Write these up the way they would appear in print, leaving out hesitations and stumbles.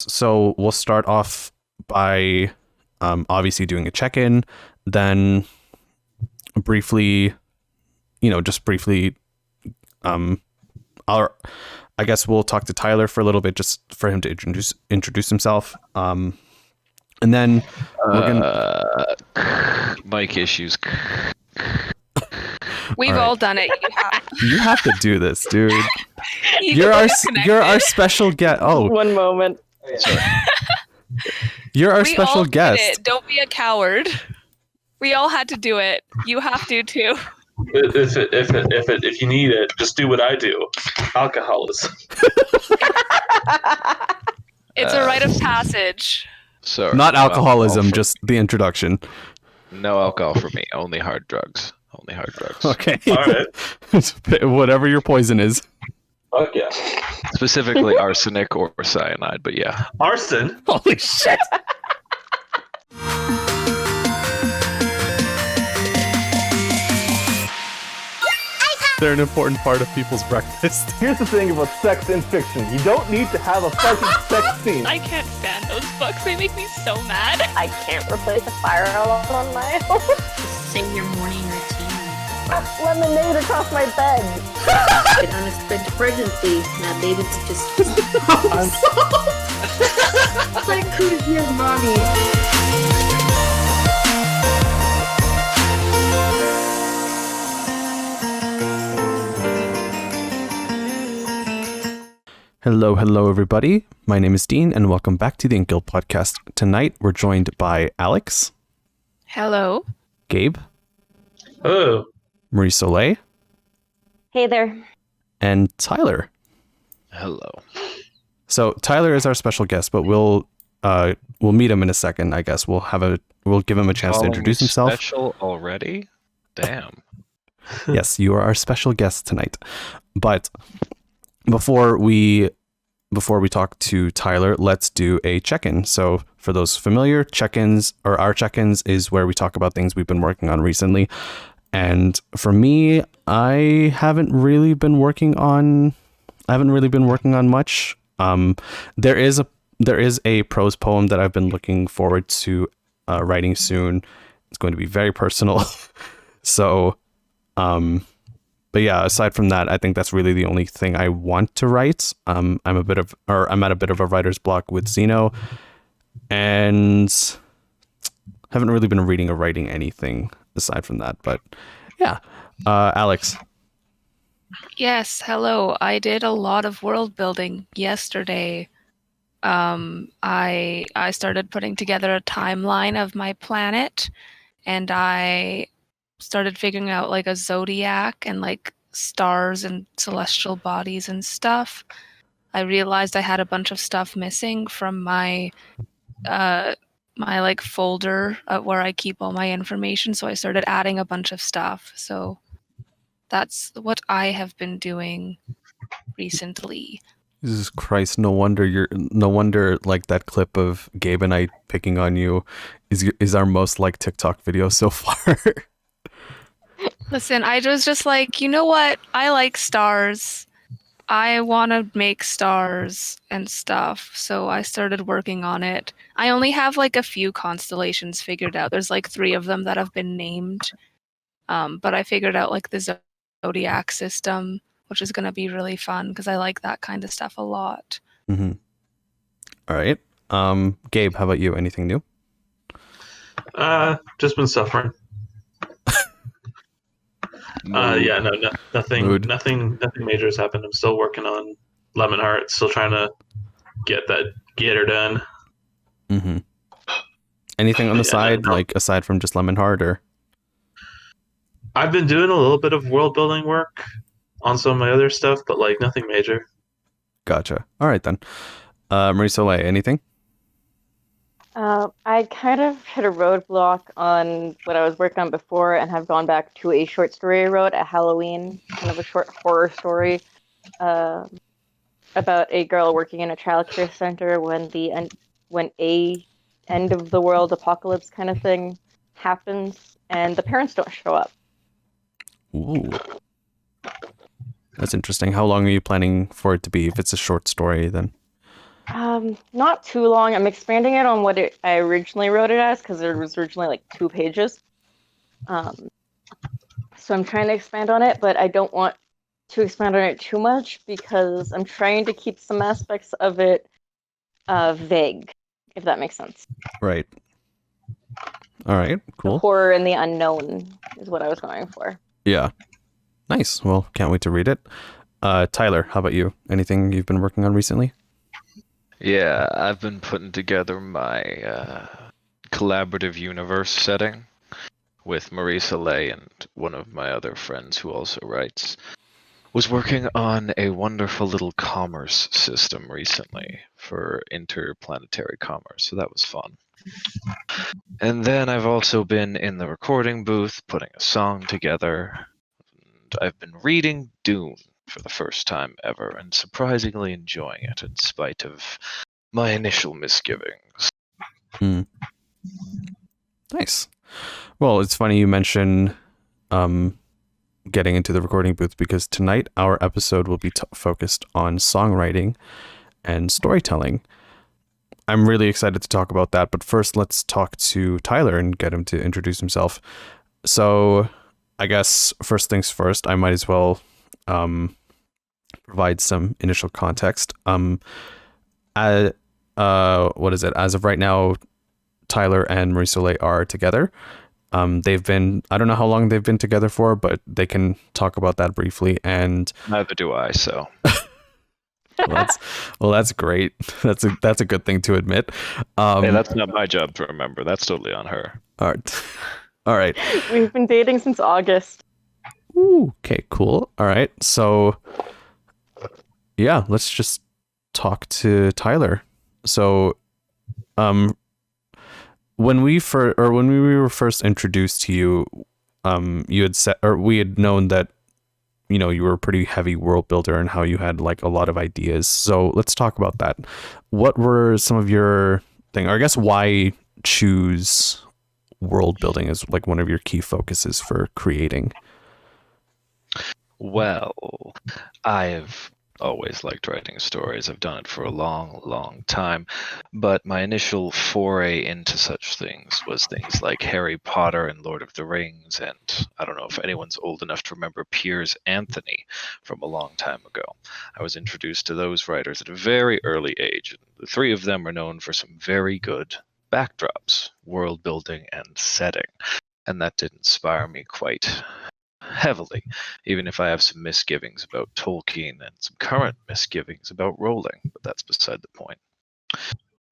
So we'll start off by obviously doing a check-in, then briefly, I guess we'll talk to Tyler for a little bit, just for him to introduce himself. And then we're gonna mic issues. We've all done it. You have to do this, dude. You're our special guest. Oh, one moment. Sorry. You're our we special all did guest. it. Don't be a coward. We all had to do it. You have to too. If you need it, just do what I do. Alcoholism. It's a rite of passage. Sorry. Not no alcoholism, alcohol just the introduction. no alcohol for me. Only hard drugs. Okay. All right. Whatever your poison is. Fuck yeah. Specifically arsenic or cyanide, but yeah. Arson. Holy shit. They're an important part of people's breakfast. Here's the thing about sex in fiction. You don't need to have a fucking sex scene. I can't stand those books. They make me so mad. I can't replace a fire alarm on my own. Sing your morning routine. Lemonade across my bed. An unexpected pregnancy. Now David's just... It's like, who's your mommy? Hello, everybody. My name is Dean, and welcome back to the InkGuild Podcast. Tonight, we're joined by Alex. Hello. Gabe. Oh. Marie-Soleil. Hey there. And Tyler. Hello. So Tyler is our special guest, but we'll meet him in a second. I guess we'll give him a chance to introduce himself. Special already? Damn. Yes, you are our special guest tonight. But before we talk to Tyler, let's do a check-in. So for those familiar, check-ins or our check-ins is where we talk about things we've been working on recently. And for me, I haven't really been working on much. There is a prose poem that I've been looking forward to writing soon. It's going to be very personal. So, but yeah, aside from that, I think that's really the only thing I want to write. I'm at a bit of a writer's block with Xeno, and haven't really been reading or writing anything aside from that. But yeah, Alex. Yes, hello. I did a lot of world building yesterday. I started putting together a timeline of my planet, and I started figuring out like a zodiac and like stars and celestial bodies and stuff. I realized I had a bunch of stuff missing from my like folder where I keep all my information, so I started adding a bunch of stuff. So that's what I have been doing recently. Jesus Christ, no wonder like that clip of Gabe and I picking on you is our most liked TikTok video so far. Listen, I was just like, you know what? I like stars. I want to make stars and stuff. So I started working on it. I only have like a few constellations figured out. There's like 3 of them that have been named. But I figured out like the zodiac system, which is going to be really fun because I like that kind of stuff a lot. Mm-hmm. All right. Gabe, how about you? Anything new? Just been suffering. Yeah, no, nothing major has happened. I'm still working on Lemon Heart, still trying to get her done. Mm-hmm. Anything on the side, like aside from just Lemon Heart, or? I've been doing a little bit of world building work on some of my other stuff, but like nothing major. Gotcha. All right then. Marie-Soleil, anything? I kind of hit a roadblock on what I was working on before and have gone back to a short story I wrote at Halloween, kind of a short horror story about a girl working in a childcare center when a end of the world apocalypse kind of thing happens and the parents don't show up. Ooh. That's interesting. How long are you planning for it to be? If it's a short story, then? Not too long. I'm expanding it on what I originally wrote it as, because it was originally like 2 pages. So I'm trying to expand on it, but I don't want to expand on it too much because I'm trying to keep some aspects of it vague, if that makes sense. Right. All right. The Cool. horror and the unknown is what I was going for. Yeah. Nice. Well, can't wait to read it. Tyler, how about you? Anything you've been working on recently? Yeah, I've been putting together my collaborative universe setting with Marie-Soleil and one of my other friends who also writes. Was working on a wonderful little commerce system recently for interplanetary commerce, so that was fun. And then I've also been in the recording booth putting a song together. And I've been reading Dune for the first time ever and surprisingly enjoying it in spite of my initial misgivings. Nice. Well, it's funny you mention getting into the recording booth because tonight our episode will be focused on songwriting and storytelling. I'm really excited to talk about that, but first let's talk to Tyler and get him to introduce himself. So I guess first things first, I might as well provide some initial context. What is it? As of right now, Tyler and Marie-Soleil are together. They've been, I don't know how long they've been together for, but they can talk about that briefly. And neither do I, so. That's great. That's a good thing to admit. Hey, that's not my job to remember. That's totally on her. All right. We've been dating since August. Ooh, okay, cool. All right. So yeah, let's just talk to Tyler. So when we were first introduced to you, you had said, or we had known that, you know, you were a pretty heavy world builder and how you had like a lot of ideas. So let's talk about that. What were some of your thing, or I guess why choose world building as like one of your key focuses for creating? Well, I've always liked writing stories. I've done it for a long, long time. But my initial foray into such things was things like Harry Potter and Lord of the Rings. And I don't know if anyone's old enough to remember Piers Anthony from a long time ago. I was introduced to those writers at a very early age. The 3 of them are known for some very good backdrops, world building, and setting. And that did inspire me quite heavily, even if I have some misgivings about Tolkien and some current misgivings about Rowling, but that's beside the point.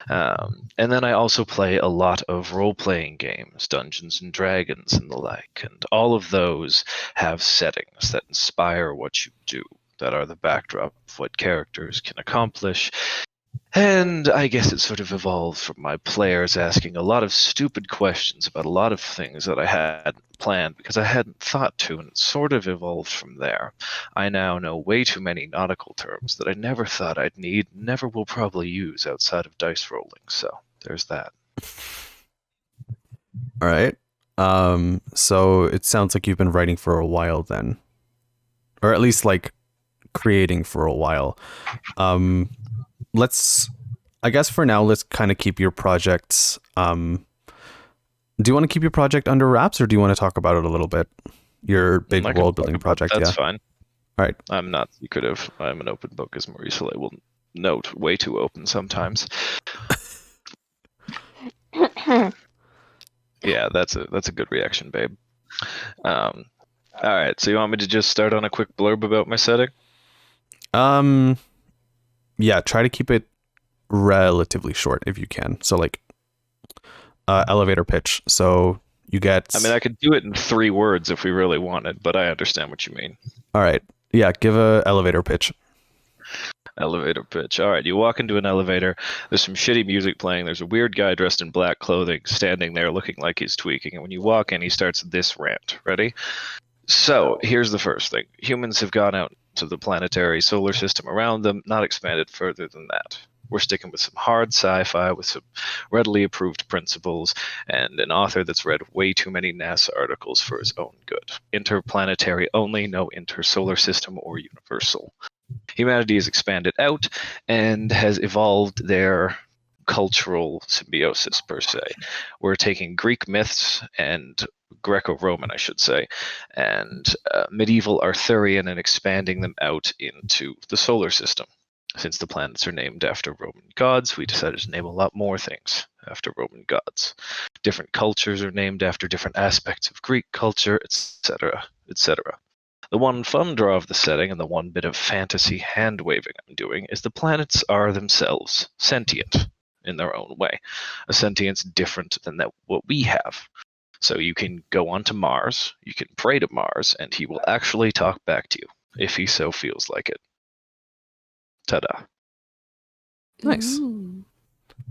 And then I also play a lot of role-playing games, Dungeons and Dragons and the like, and all of those have settings that inspire what you do, that are the backdrop of what characters can accomplish. And I guess it sort of evolved from my players asking a lot of stupid questions about a lot of things that I hadn't planned because I hadn't thought to, and it sort of evolved from there. I now know way too many nautical terms that I never thought I'd need, never will probably use outside of dice rolling, so there's that. All right. So it sounds like you've been writing for a while then, or at least like creating for a while. I guess for now, let's kind of keep your projects. Do you want to keep your project under wraps, or do you want to talk about it a little bit? Your big world building project. That's yeah, fine. All right. I'm not secretive. I'm an open book, as Marie-Soleil will note. Way too open sometimes. Yeah, that's a good reaction, babe. All right. So you want me to just start on a quick blurb about my setting? Yeah, try to keep it relatively short if you can. So like elevator pitch. So you get, I mean, I could do it in 3 words if we really wanted, but I understand what you mean. All right. Yeah, give a elevator pitch. Elevator pitch. All right, you walk into an elevator. There's some shitty music playing. There's a weird guy dressed in black clothing standing there looking like he's tweaking. And when you walk in, he starts this rant. Ready? So here's the first thing. Humans have gone out to the planetary solar system around them, not expanded further than that. We're sticking with some hard sci-fi with some readily approved principles and an author that's read way too many NASA articles for his own good. Interplanetary only, no intersolar system or universal. Humanity has expanded out and has evolved their cultural symbiosis, per se. We're taking Greek myths and Greco-Roman, I should say, and medieval Arthurian and expanding them out into the solar system. Since the planets are named after Roman gods, we decided to name a lot more things after Roman gods. Different cultures are named after different aspects of Greek culture, etc., etc. The one fun draw of the setting and the one bit of fantasy hand-waving I'm doing is the planets are themselves sentient in their own way, a sentience different than what we have. So you can go on to Mars, you can pray to Mars, and he will actually talk back to you, if he so feels like it. Ta-da. Nice. Ooh.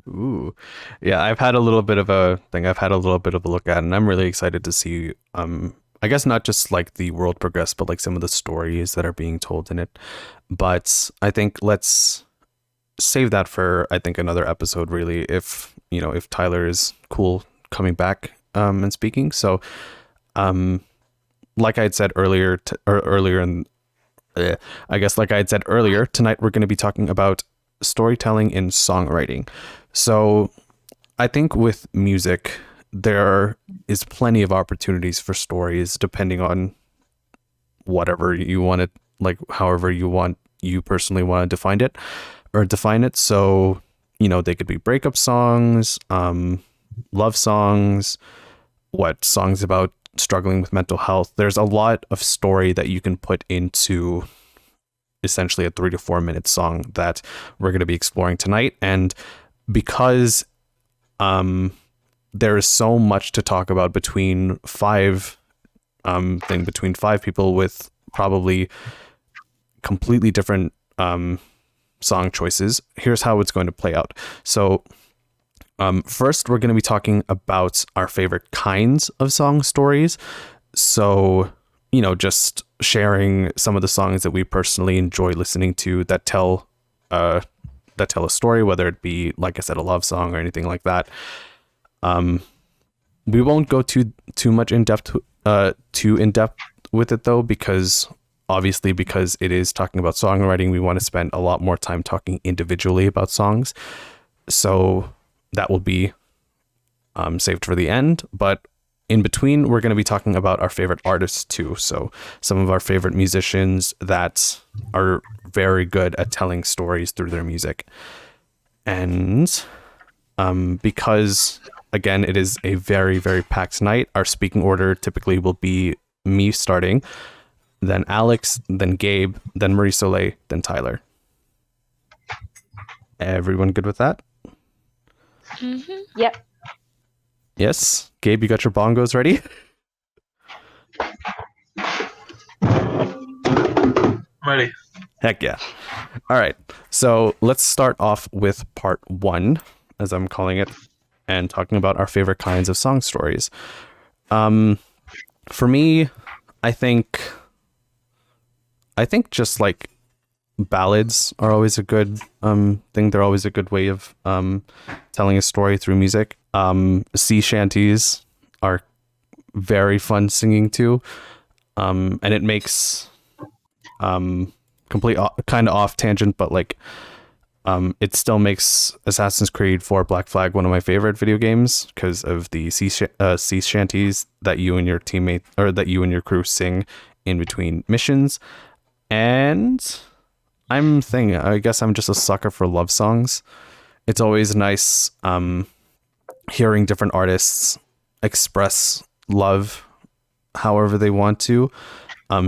Ooh. Yeah, I've had a little bit of a thing. I've had a little bit of a look at, and I'm really excited to see, I guess not just like the world progress, but like some of the stories that are being told in it. But I think let's save that for, I think, another episode, really, if Tyler is cool coming back and speaking. So, like I had said earlier, like I had said earlier, tonight we're going to be talking about storytelling in songwriting. So I think with music, there is plenty of opportunities for stories depending on whatever you want it, like however you personally want to define it. So, they could be breakup songs, love songs, songs about struggling with mental health. There's a lot of story that you can put into essentially a 3 to 4 minute song that we're going to be exploring tonight. And because there is so much to talk about between five people with probably completely different song choices, here's how it's going to play out. So first, we're going to be talking about our favorite kinds of song stories. So, just sharing some of the songs that we personally enjoy listening to that tell a story, whether it be, like I said, a love song or anything like that. We won't go too much in depth with it, though, because it is talking about songwriting, we want to spend a lot more time talking individually about songs. So that will be saved for the end. But in between, we're going to be talking about our favorite artists too. So some of our favorite musicians that are very good at telling stories through their music. And because, again, it is a very, very packed night, our speaking order typically will be me starting, then Alex, then Gabe, then Marie-Soleil, then Tyler. Everyone good with that? Mm-hmm. Yep. Yes. Gabe, you got your bongos ready? Ready. Heck yeah. All right. So let's start off with part 1, as I'm calling it, and talking about our favorite kinds of song stories. For me, I think just like ballads are always a good thing. They're always a good way of telling a story through music. Sea shanties are very fun singing to, and it makes complete kind of off tangent, but like it still makes Assassin's Creed 4 Black Flag one of my favorite video games because of the sea shanties that you and your teammate, or that you and your crew sing in between missions. And I guess I'm just a sucker for love songs. It's always nice hearing different artists express love however they want to,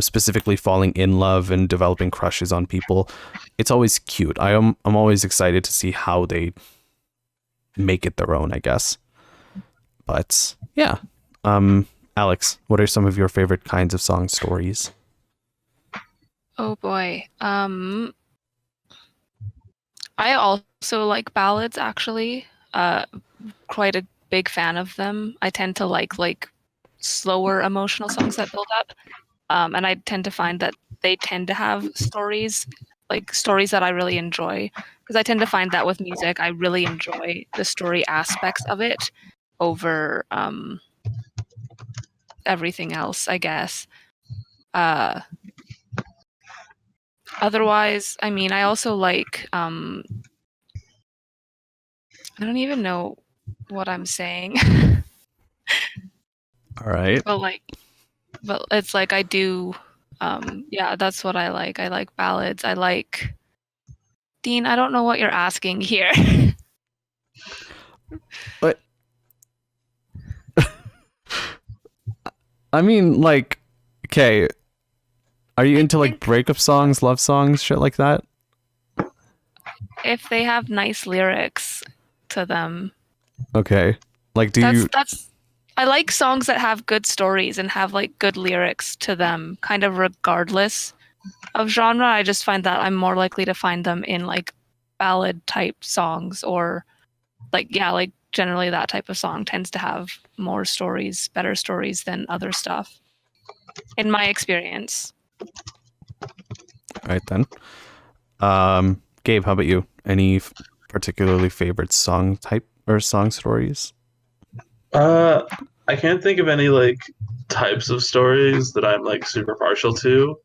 specifically falling in love and developing crushes on people. It's always cute. I'm always excited to see how they make it their own, I guess. But yeah. Alex, what are some of your favorite kinds of song stories? Oh boy. I also like ballads, actually. Quite a big fan of them. I tend to like slower emotional songs that build up. And I tend to find that they tend to have stories that I really enjoy. Because I tend to find that with music, I really enjoy the story aspects of it over everything else, I guess. Otherwise, I mean, I also like I don't even know what I'm saying. All right. But it's like I do yeah, that's what I like. I like ballads. I like Dean, I don't know what you're asking here. But I mean, like, okay, are you into like breakup songs, love songs, shit like that? If they have nice lyrics to them. Okay. Like, That's I like songs that have good stories and have like good lyrics to them, kind of regardless of genre. I just find that I'm more likely to find them in like ballad type songs, or like generally that type of song tends to have more stories, better stories than other stuff, in my experience. All right then. Gabe, how about you? Any particularly favorite song type or song stories? I can't think of any like types of stories that I'm like super partial to.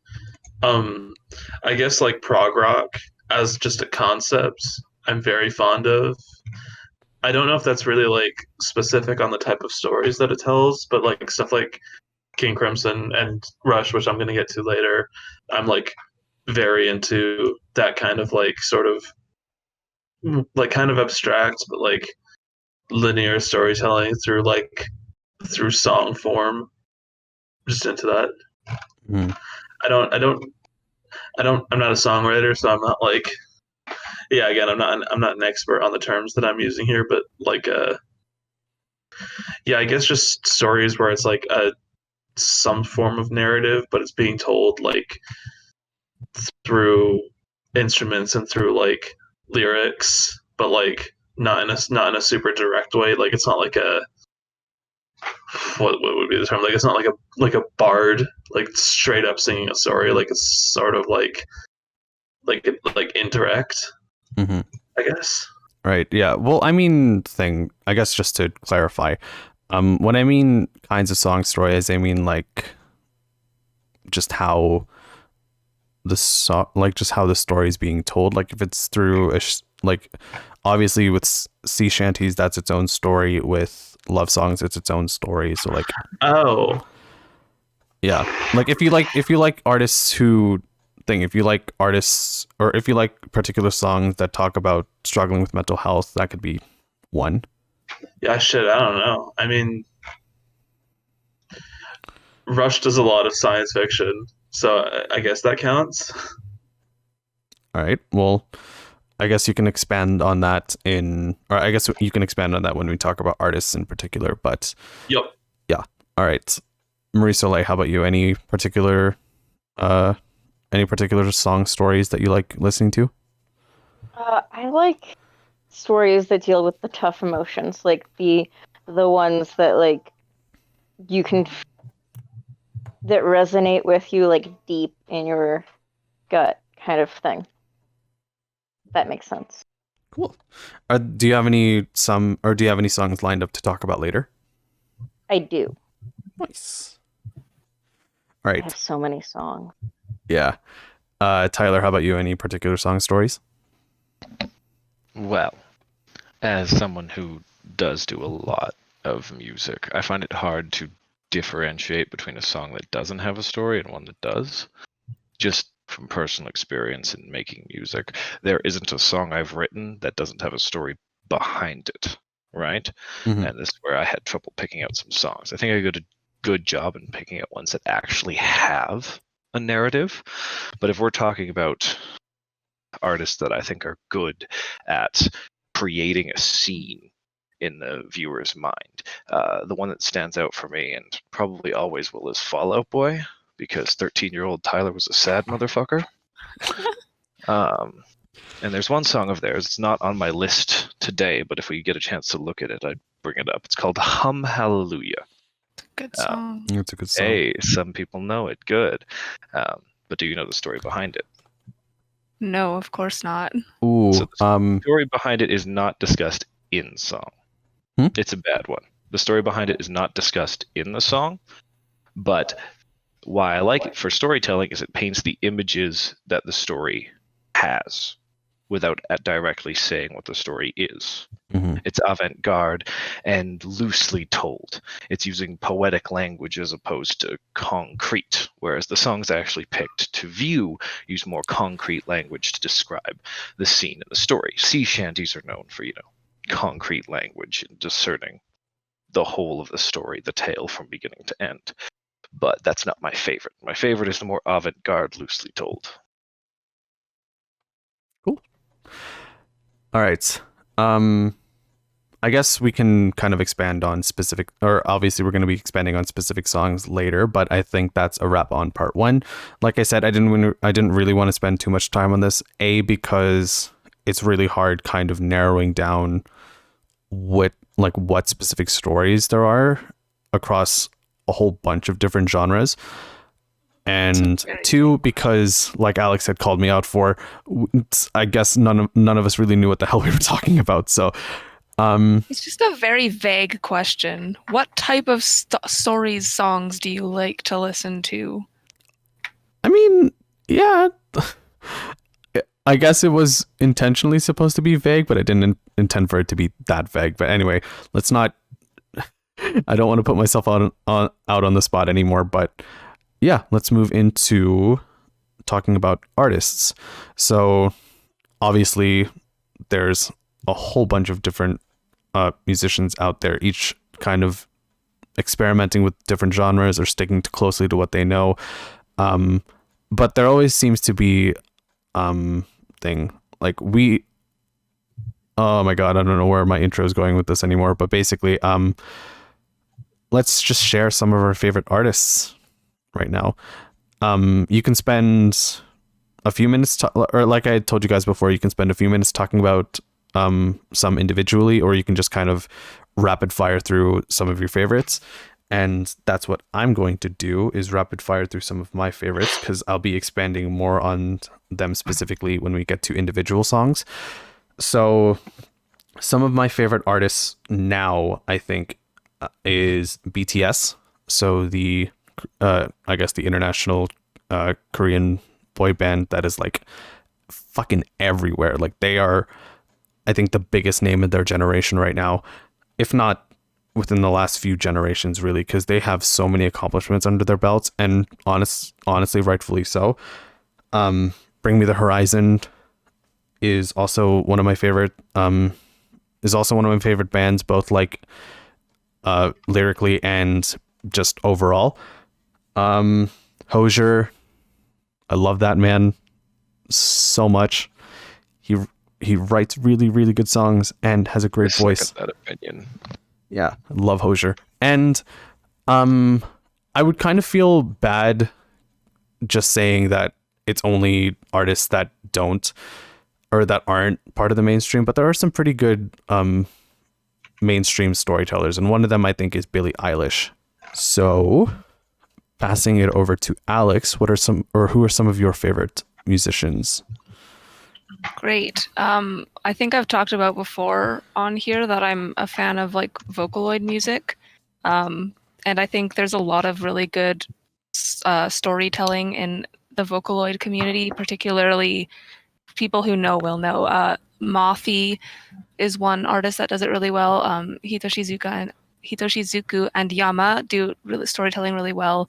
I guess like prog rock as just a concept, I'm very fond of. I don't know if that's really like specific on the type of stories that it tells, but like stuff like King Crimson and Rush, which I'm going to get to later, I'm like very into that kind of like sort of like kind of abstract but like linear storytelling through song form. Just into that. Mm. I'm not a songwriter, so I'm not like, yeah, again, I'm not an expert on the terms that I'm using here, but like yeah, I guess just stories where it's like some form of narrative, but it's being told like through instruments and through like lyrics, but like not in a super direct way. Like it's not like a what would be the term? Like it's not like a bard like straight up singing a story. Like it's sort of like indirect. Mm-hmm. I guess. Right. Yeah. Well, I mean, I guess just to clarify, when I mean kinds of song stories, I mean like just how the story is being told. Like if it's through like obviously with sea shanties, that's its own story. With love songs, it's its own story. So like, yeah, like if you like artists if you like artists or if you like particular songs that talk about struggling with mental health, that could be one. Yeah, shit, I don't know. I mean, Rush does a lot of science fiction, so I guess that counts. All right. Well, I guess you can expand on that when we talk about artists in particular, but Yep. Yeah. All right. Marie-Soleil, how about you? Any particular song stories that you like listening to? I like stories that deal with the tough emotions, like the ones that like you can that resonate with you like deep in your gut kind of thing. That makes sense. Cool. Do you have any songs lined up to talk about later? I do. Nice. All right. I have so many songs. Yeah. Tyler, how about you? Any particular song stories? Well, as someone who does do a lot of music, I find it hard to differentiate between a song that doesn't have a story and one that does. Just from personal experience in making music, there isn't a song I've written that doesn't have a story behind it, right? Mm-hmm. And this is where I had trouble picking out some songs. I think I did a good job in picking out ones that actually have a narrative. But if we're talking about artists that I think are good at creating a scene in the viewer's mind, the one that stands out for me and probably always will is Fall Out Boy, because 13-year-old Tyler was a sad motherfucker. And there's one song of theirs, it's not on my list today, but if we get a chance to look at it, I'd bring it up. It's called Hum Hallelujah. Good song. It's a good song. Hey, some people know it. Good. But do you know the story behind it? No, of course not. Ooh. So the story behind it is not discussed in song. It's a bad one. The story behind it is not discussed in the song, but Why I like it for storytelling is it paints the images that the story has without directly saying what the story is. Mm-hmm. It's avant-garde and loosely told. It's using poetic language as opposed to concrete, whereas the songs I actually picked to view use more concrete language to describe the scene in the story. Sea shanties are known for, concrete language and discerning the whole of the story, the tale from beginning to end. But that's not my favorite. My favorite is the more avant-garde, loosely told. Cool. All right. I guess we can kind of expand on specific, or obviously we're going to be expanding on specific songs later, but I think that's a wrap on part 1. Like I said, I didn't really want to spend too much time on this, because it's really hard kind of narrowing down what specific stories there are across a whole bunch of different genres. And 2, because like Alex had called me out for, I guess none of us really knew what the hell we were talking about. So it's just a very vague question. What type of stories, songs do you like to listen to? I mean, yeah, I guess it was intentionally supposed to be vague, but I didn't intend for it to be that vague. But anyway, let's not. I don't want to put myself out on the spot anymore. But yeah, let's move into talking about artists. So obviously, there's a whole bunch of different musicians out there, each kind of experimenting with different genres or sticking closely to what they know. But there always seems to be thing like oh my god, I don't know where my intro is going with this anymore, but basically let's just share some of our favorite artists right now. You can spend a few minutes or like I told you guys before, you can spend a few minutes talking about some individually, or you can just kind of rapid fire through some of your favorites. And that's what I'm going to do, is rapid fire through some of my favorites, because I'll be expanding more on them specifically when we get to individual songs. So some of my favorite artists now, I think, is BTS. So the I guess the international Korean boy band that is like fucking everywhere. Like they are, I think, the biggest name in their generation right now, if not within the last few generations, really, because they have so many accomplishments under their belts, and honestly, rightfully so. Bring Me the Horizon is also one of my favorite. Is also one of my favorite bands, both like lyrically and just overall. Hozier, I love that man so much. He writes really, really good songs and has a great voice. That opinion. Yeah, I love Hozier. And I would kind of feel bad just saying that it's only artists that don't, or that aren't part of the mainstream, but there are some pretty good mainstream storytellers, and one of them I think is Billie Eilish. So passing it over to Alex, who are some of your favorite musicians? Great. I think I've talked about before on here that I'm a fan of like Vocaloid music. And I think there's a lot of really good storytelling in the Vocaloid community, particularly people who know will know. Mothi is one artist that does it really well. Hitoshi Zuku and Yama do really storytelling really well.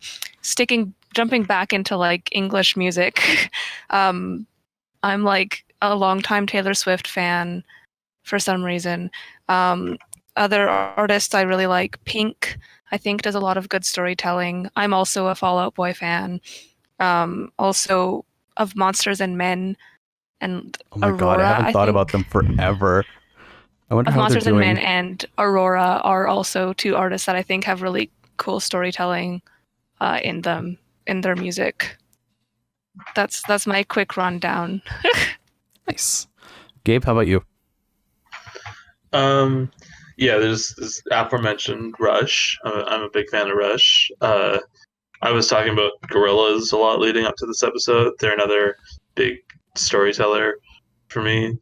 Jumping back into like English music, I'm like a longtime Taylor Swift fan for some reason. Other artists I really like, Pink, I think does a lot of good storytelling. I'm also a Fall Out Boy fan. Also of Monsters and Men and Oh my Aurora. god, I haven't thought about them forever. I wonder how Monsters they're and doing. Men and Aurora are also two artists that I think have really cool storytelling in their music. That's my quick rundown. Nice. Gabe, how about you? Yeah, there's this aforementioned Rush. I'm a big fan of Rush. I was talking about Gorillaz a lot leading up to this episode. They're another big storyteller for me.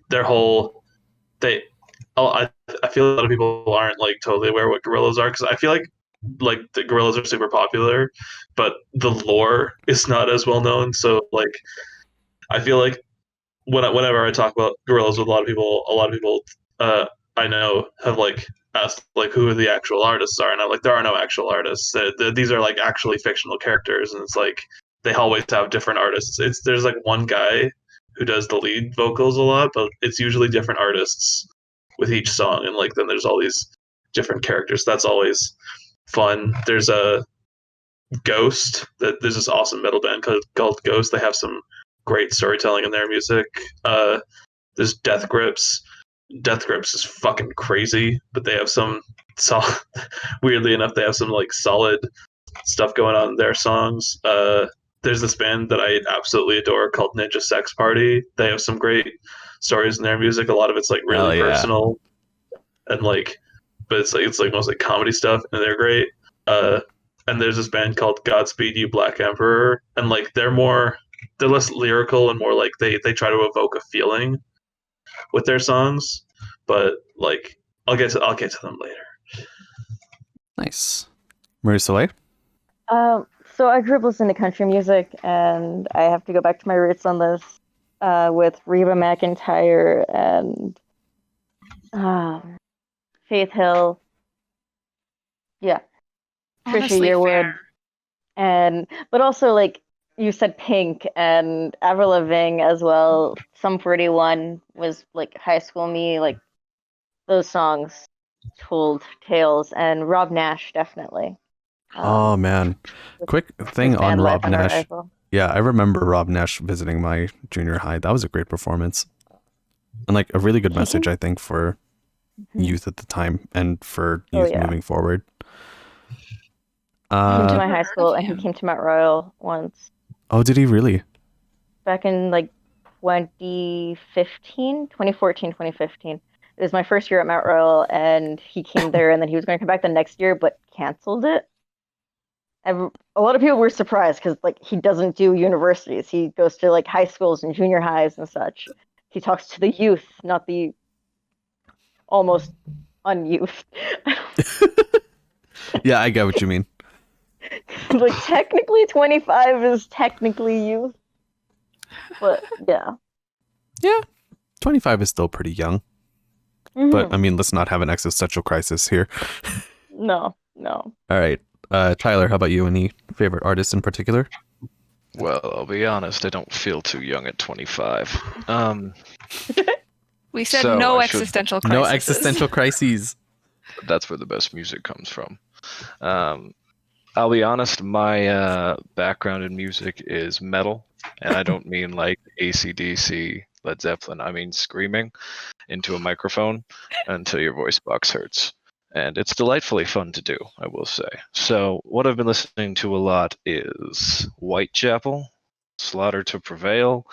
Their whole I feel a lot of people aren't like totally aware what Gorillaz are, because I feel like like the Gorillaz are super popular, but the lore is not as well known. So like I feel like whenever I talk about Gorillaz with a lot of people I know have like asked like who the actual artists are, and I'm like, there are no actual artists. These are like actually fictional characters, and it's like they always have different artists. There's like one guy who does the lead vocals a lot, but it's usually different artists with each song, and like then there's all these different characters. That's always fun. There's a Ghost. There's this awesome metal band called Ghost. They have some great storytelling in their music. There's Death Grips. Death Grips is fucking crazy, but they have some solid. Weirdly enough, they have some like solid stuff going on in their songs. There's this band that I absolutely adore called Ninja Sex Party. They have some great stories in their music. A lot of it's like really personal, and like, but it's like mostly comedy stuff, and they're great. And there's this band called Godspeed You Black Emperor, and like they're less lyrical and more like they try to evoke a feeling with their songs, but like I'll get to them later. Nice. Marie-Soleil? So I grew up listening to country music, and I have to go back to my roots on this with Reba McEntire and Faith Hill. Yeah. Trisha Yearwood. But also like you said Pink and Avril Lavigne as well. Sum 41 was like high school me, like those songs told tales, and Robb Nash definitely. Oh man. Quick thing on Robb Nash. Yeah, I remember Robb Nash visiting my junior high. That was a great performance. And like a really good message, I think, for youth at the time and for youth moving forward. He came to my high school and he came to Mount Royal once. Oh, did he really? Back in like 2014, 2015. It was my first year at Mount Royal, and he came there, and then he was going to come back the next year, but canceled it. And a lot of people were surprised because like he doesn't do universities. He goes to like high schools and junior highs and such. He talks to the youth, not the almost unyouth. Yeah, I get what you mean. Like technically 25 is technically youth, but yeah 25 is still pretty young. But I mean, let's not have an existential crisis here. No. All right, Tyler, how about you? Any favorite artists in particular? Well, I'll be honest, I don't feel too young at 25. We said So no I should- existential crises. No existential crises. That's where the best music comes from. I'll be honest, my background in music is metal, and I don't mean like AC/DC, Led Zeppelin. I mean screaming into a microphone until your voice box hurts. And it's delightfully fun to do, I will say. So what I've been listening to a lot is Whitechapel, Slaughter to Prevail,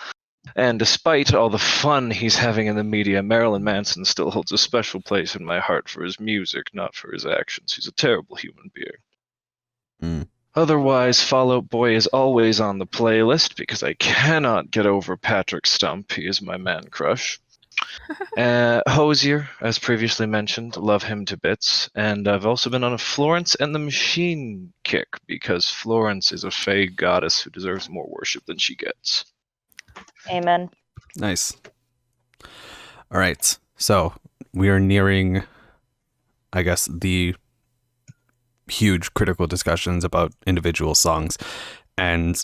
and despite all the fun he's having in the media, Marilyn Manson still holds a special place in my heart for his music, not for his actions. He's a terrible human being. Otherwise, Fall Out Boy is always on the playlist because I cannot get over Patrick Stump. He is my man crush. Hozier, as previously mentioned, love him to bits. And I've also been on a Florence and the Machine kick because Florence is a fae goddess who deserves more worship than she gets. Amen. Nice. All right. So we are nearing, I guess, the huge critical discussions about individual songs. And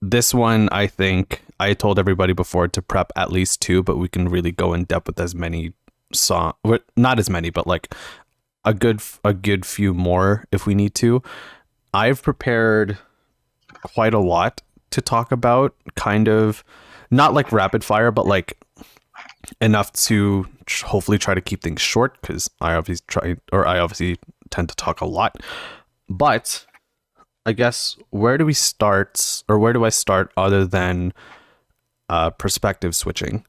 this one, I think I told everybody before to prep at least 2, but we can really go in depth with as many songs, not as many, but like a good few more if we need to. I've prepared quite a lot to talk about, kind of not like rapid fire, but like enough to hopefully try to keep things short, because I obviously tend to talk a lot. But I guess where do I start other than perspective switching?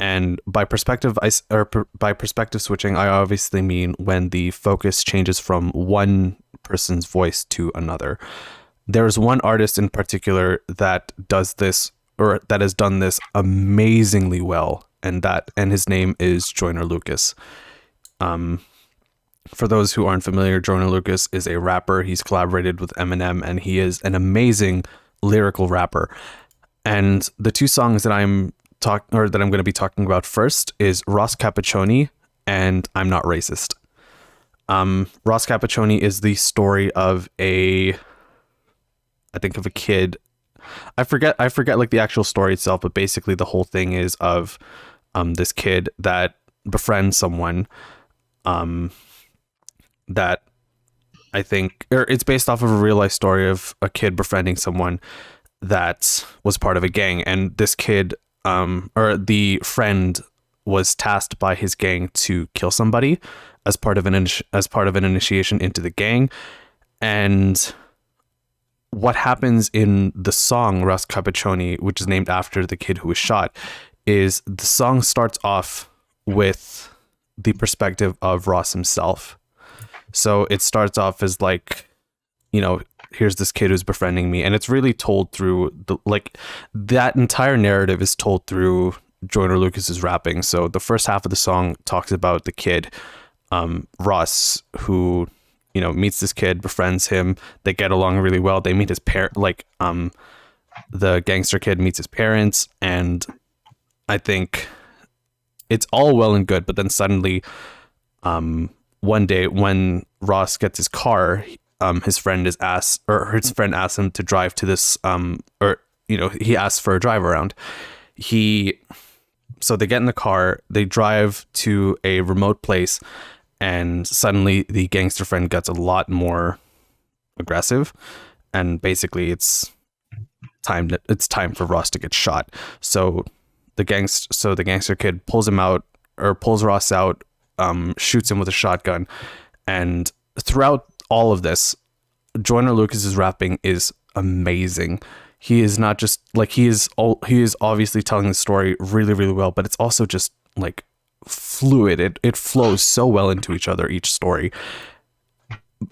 And by perspective switching, I obviously mean when the focus changes from one person's voice to another. There's one artist in particular that does this, or that has done this amazingly well, and his name is Joyner Lucas. For those who aren't familiar, Joyner Lucas is a rapper. He's collaborated with Eminem, and he is an amazing lyrical rapper. And the two songs that I'm going to be talking about first is Ross Cappuccini and I'm Not Racist. Ross Cappuccini is the story of a kid. I forget like the actual story itself, but basically the whole thing is of this kid that befriends someone that I think, or it's based off of a real life story of a kid befriending someone that was part of a gang, and this kid or the friend was tasked by his gang to kill somebody as part of an initiation into the gang. And what happens in the song Ross Cappuccini, which is named after the kid who was shot, is the song starts off with the perspective of Ross himself. So it starts off as like, you know, here's this kid who's befriending me, and it's really told through that entire narrative is told through Joyner Lucas's rapping. So the first half of the song talks about the kid, Ross, who, you know, meets this kid, befriends him. They get along really well. They meet his parent, the gangster kid meets his parents, and I think it's all well and good. But then suddenly, one day when Ross gets his car, his friend asks him to drive to this, he asks for a drive around. So they get in the car, they drive to a remote place, and suddenly the gangster friend gets a lot more aggressive, and basically it's time for Ross to get shot. So the gangster kid pulls Ross out, shoots him with a shotgun, and throughout all of this, Joyner Lucas's rapping is amazing. He is not just like, he is obviously telling the story really, really well, but it's also just like fluid. It flows so well into each other, each story.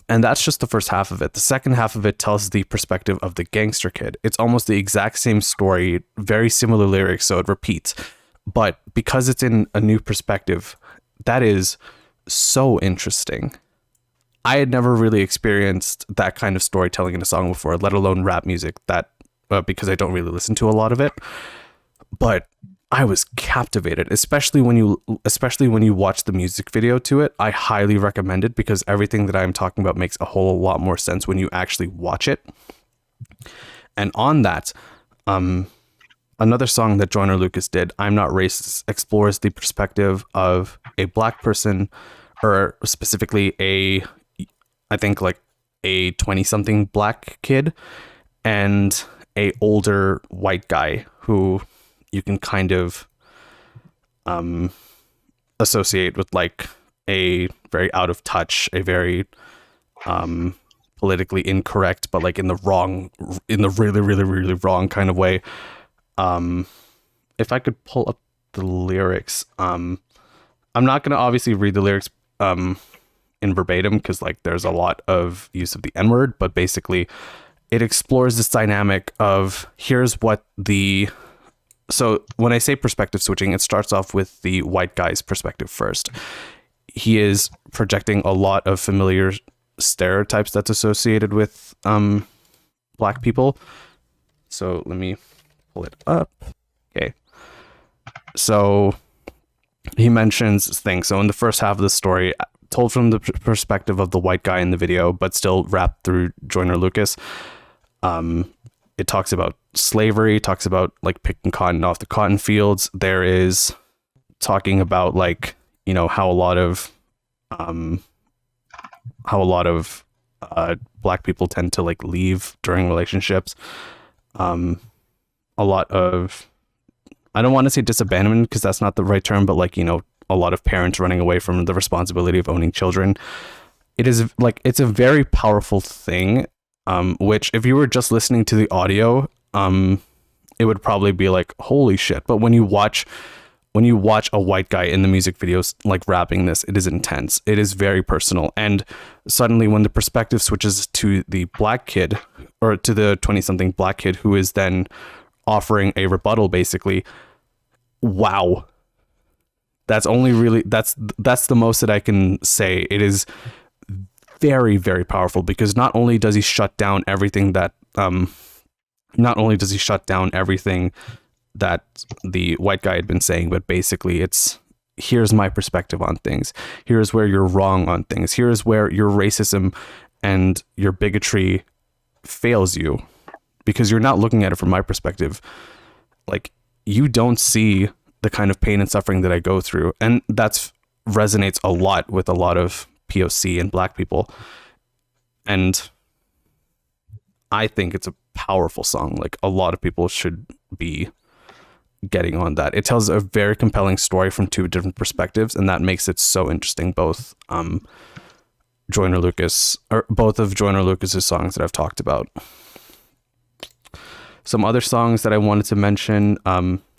And that's just the first half of it. The second half of it tells the perspective of the gangster kid. It's almost the exact same story, very similar lyrics, so it repeats. But because it's in a new perspective, that is so interesting. I had never really experienced that kind of storytelling in a song before, let alone rap music, because I don't really listen to a lot of it. But I was captivated, especially when you watch the music video to it. I highly recommend it, because everything that I'm talking about makes a whole lot more sense when you actually watch it. And on that, another song that Joyner Lucas did, I'm Not Racist, explores the perspective of a black person, or specifically a 20-something black kid and a older white guy who you can kind of associate with like a very out of touch, a very politically incorrect, but like in the really, really, really wrong kind of way. If I could pull up the lyrics, I'm not going to obviously read the lyrics in verbatim, because like there's a lot of use of the N-word, but basically it explores this dynamic of so when I say perspective switching, it starts off with the white guy's perspective first. He is projecting a lot of familiar stereotypes that's associated with black people. So let me pull it up. Okay. So he mentions things. So in the first half of the story, told from the perspective of the white guy in the video, but still wrapped through Joyner Lucas, it talks about slavery, talks about like picking cotton off the cotton fields. There is talking about like, you know, how a lot of black people tend to like leave during relationships. A lot of, I don't want to say disabandonment, because that's not the right term, but like, you know, a lot of parents running away from the responsibility of owning children. It is like, it's a very powerful thing, which if you were just listening to the audio, it would probably be like, holy shit. But when you watch a white guy in the music videos, like rapping this, it is intense. It is very personal. And suddenly when the perspective switches to the black kid, or to the 20-something black kid who is then offering a rebuttal, basically, wow. that's the most that I can say. It is very, very powerful because not only does he shut down everything that the white guy had been saying, but basically it's, here's my perspective on things. Here's where you're wrong on things. Here's where your racism and your bigotry fails you because you're not looking at it from my perspective. Like, you don't see the kind of pain and suffering that I go through. And that's resonates a lot with a lot of POC and Black people. And I think it's a powerful song. Like, a lot of people should be getting on that. It tells a very compelling story from two different perspectives, and that makes it so interesting. Both Joyner Lucas, or both of Joyner Lucas's songs that I've talked about. Some other songs that I wanted to mention,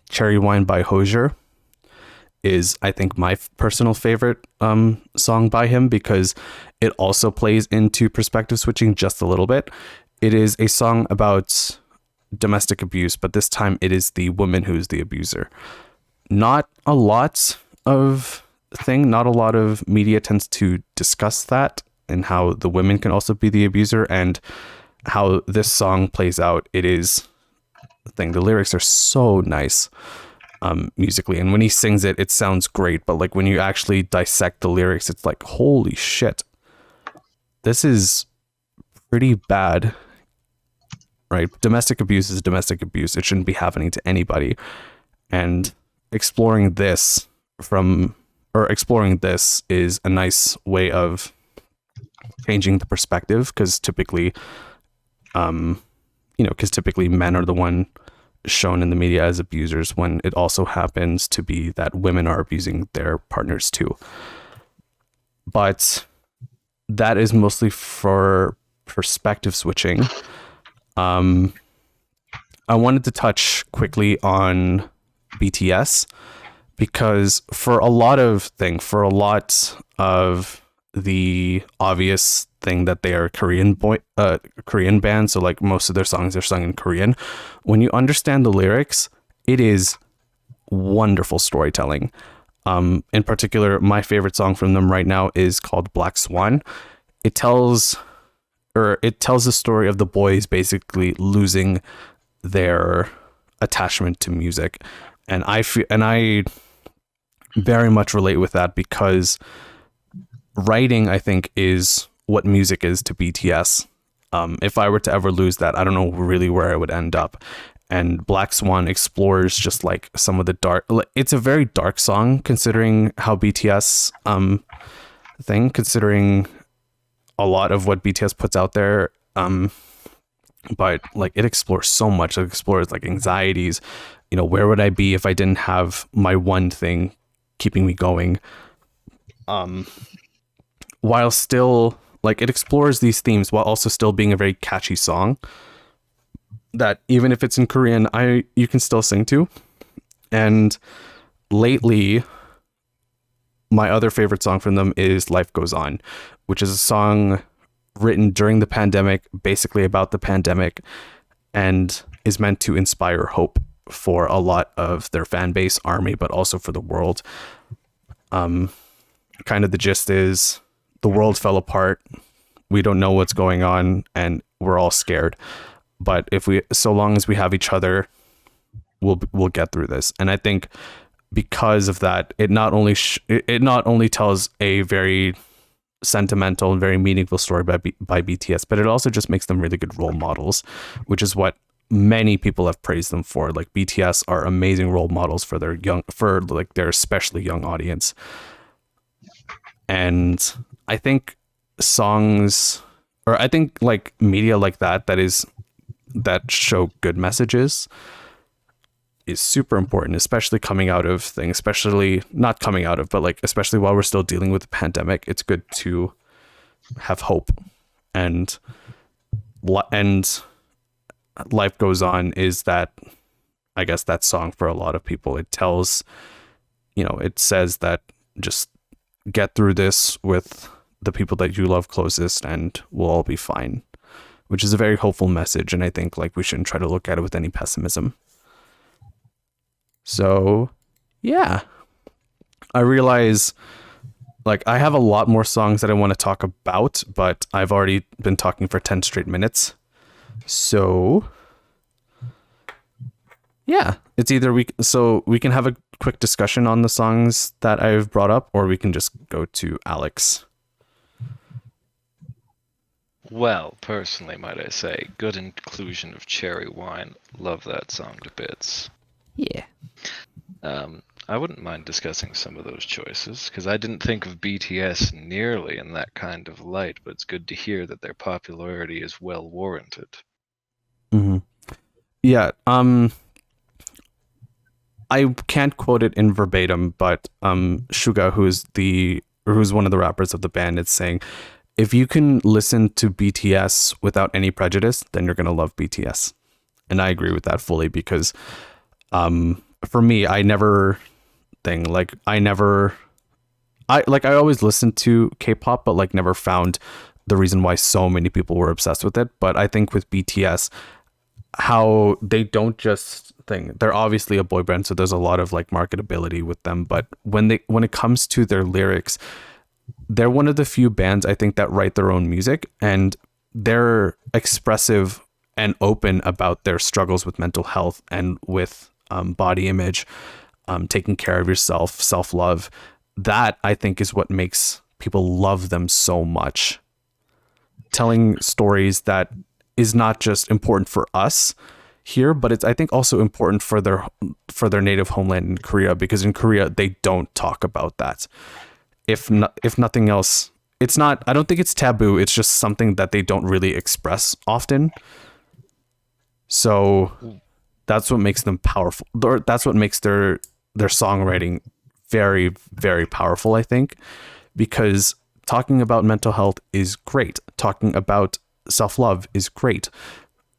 Cherry Wine by Hozier is, I think, my personal favorite song by him because it also plays into perspective switching just a little bit. It is a song about domestic abuse, but this time it is the woman who's the abuser. Not a lot of media tends to discuss that and how the women can also be the abuser, and how this song plays out. It is the thing. The lyrics are so nice musically, and when he sings it, it sounds great, but like when you actually dissect the lyrics, it's like, holy shit, this is pretty bad. Right? Domestic abuse is domestic abuse. It shouldn't be happening to anybody. And exploring this is a nice way of changing the perspective, because typically men are the one shown in the media as abusers, when it also happens to be that women are abusing their partners too. But that is mostly for perspective switching. I wanted to touch quickly on BTS because for a lot of the obvious thing that they are a Korean band, so like most of their songs are sung in Korean. When you understand the lyrics, it is wonderful storytelling. In particular, my favorite song from them right now is called Black Swan. It tells the story of the boys basically losing their attachment to music, and I very much relate with that because writing, I think, is what music is to BTS. If I were to ever lose that, I don't know really where I would end up. And Black Swan explores just like some of the dark. It's a very dark song considering how BTS considering a lot of what BTS puts out there. But like it explores so much. It explores like anxieties. You know, where would I be if I didn't have my one thing keeping me going? While still like it explores these themes while also still being a very catchy song that even if it's in Korean, you can still sing to. And lately, my other favorite song from them is Life Goes On, which is a song written during the pandemic, basically about the pandemic, and is meant to inspire hope for a lot of their fan base, ARMY, but also for the world. Kind of the gist is the world fell apart. We don't know what's going on and we're all scared. But so long as we have each other, we'll get through this. And I think because of that, it not only tells a very sentimental and very meaningful story by BTS, but it also just makes them really good role models, which is what many people have praised them for. Like BTS are amazing role models for their especially young audience. And I think like media like that show good messages is super important, especially coming out of things, especially while we're still dealing with the pandemic. It's good to have hope, and Life Goes On is that, I guess, that song for a lot of people. It tells, it says that just get through this with the people that you love closest and we'll all be fine, which is a very hopeful message. And I think like we shouldn't try to look at it with any pessimism. So yeah, I realize like I have a lot more songs that I want to talk about, but I've already been talking for 10 straight minutes. So yeah, it's either we can have a quick discussion on the songs that I've brought up, or we can just go to Alex. Well, personally, might I say, good inclusion of cherry wine. Love that song to bits. Yeah. I wouldn't mind discussing some of those choices, because I didn't think of BTS nearly in that kind of light, but it's good to hear that their popularity is well warranted. Mm-hmm. Yeah. I can't quote it in verbatim, but Suga, who's one of the rappers of the band, is saying, if you can listen to BTS without any prejudice, then you're gonna love BTS. And I agree with that fully, because for me, I always listened to K-pop, but like never found the reason why so many people were obsessed with it. But I think with BTS, how they don't just they're obviously a boy band, so there's a lot of like marketability with them. But when it comes to their lyrics, they're one of the few bands I think that write their own music, and they're expressive and open about their struggles with mental health and with body image, taking care of yourself, self-love. That I think is what makes people love them so much. Telling stories that is not just important for us here, but it's I think also important for their native homeland in Korea, because in Korea they don't talk about that. If nothing else, it's not, I don't think it's taboo. It's just something that they don't really express often. So that's what makes them powerful. That's what makes their songwriting very, very powerful, I think, because talking about mental health is great. Talking about self-love is great.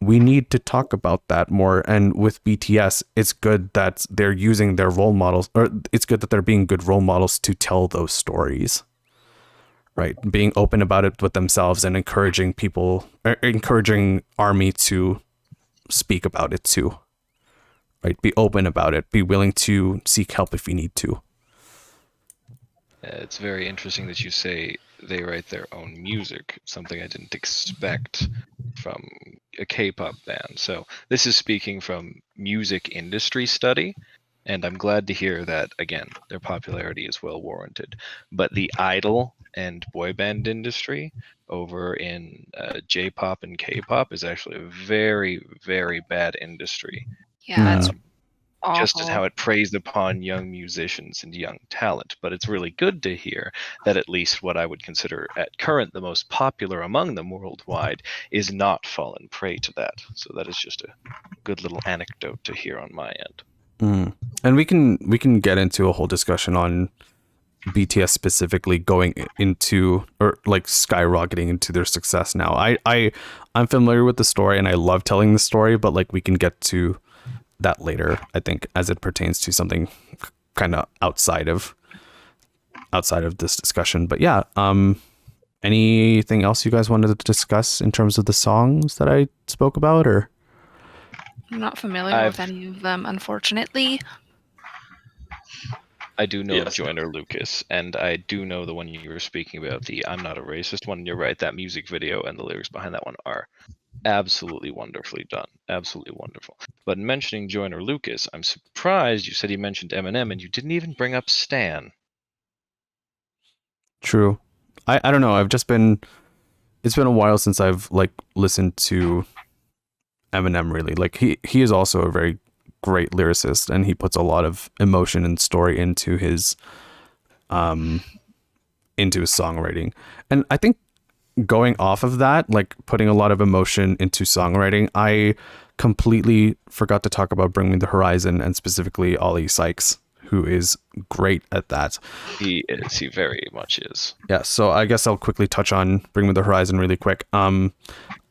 We need to talk about that more. And with BTS, it's good that they're using their role models, or it's good that they're being good role models to tell those stories, right? Being open about it with themselves and encouraging ARMY to speak about it too, right? Be open about it. Be willing to seek help if you need to. It's very interesting that you say they write their own music, something I didn't expect from a K-pop band. So this is speaking from music industry study, and I'm glad to hear that, again, their popularity is well warranted. But the idol and boy band industry over in J-pop and K-pop is actually a very, very bad industry. Yeah, it's Just as awful. how it preys upon young musicians and young talent. But it's really good to hear that at least what I would consider at current the most popular among them worldwide is not fallen prey to that. So that is just a good little anecdote to hear on my end. And we can get into a whole discussion on BTS specifically going into, or like skyrocketing into their success now. I'm familiar with the story and I love telling the story, but like we can get to that later, I think, as it pertains to something kind of outside of this discussion. But yeah, anything else you guys wanted to discuss in terms of the songs that I spoke about, or? I'm not familiar with any of them, unfortunately. I do know of Joyner Lucas, and I do know the one you were speaking about, the I'm Not a Racist one. You're right, that music video and the lyrics behind that one are absolutely wonderfully done. Absolutely wonderful. But in mentioning Joyner Lucas, I'm surprised you said he mentioned Eminem and you didn't even bring up Stan. True. I don't know. It's been a while since I've like listened to Eminem really. Like he is also a very great lyricist, and he puts a lot of emotion and story into his songwriting. And I think going off of that, like putting a lot of emotion into songwriting, I completely forgot to talk about Bring Me the Horizon, and specifically Ollie Sykes, who is great at that. He is. He very much is. Yeah, so I guess I'll quickly touch on Bring Me the Horizon really quick.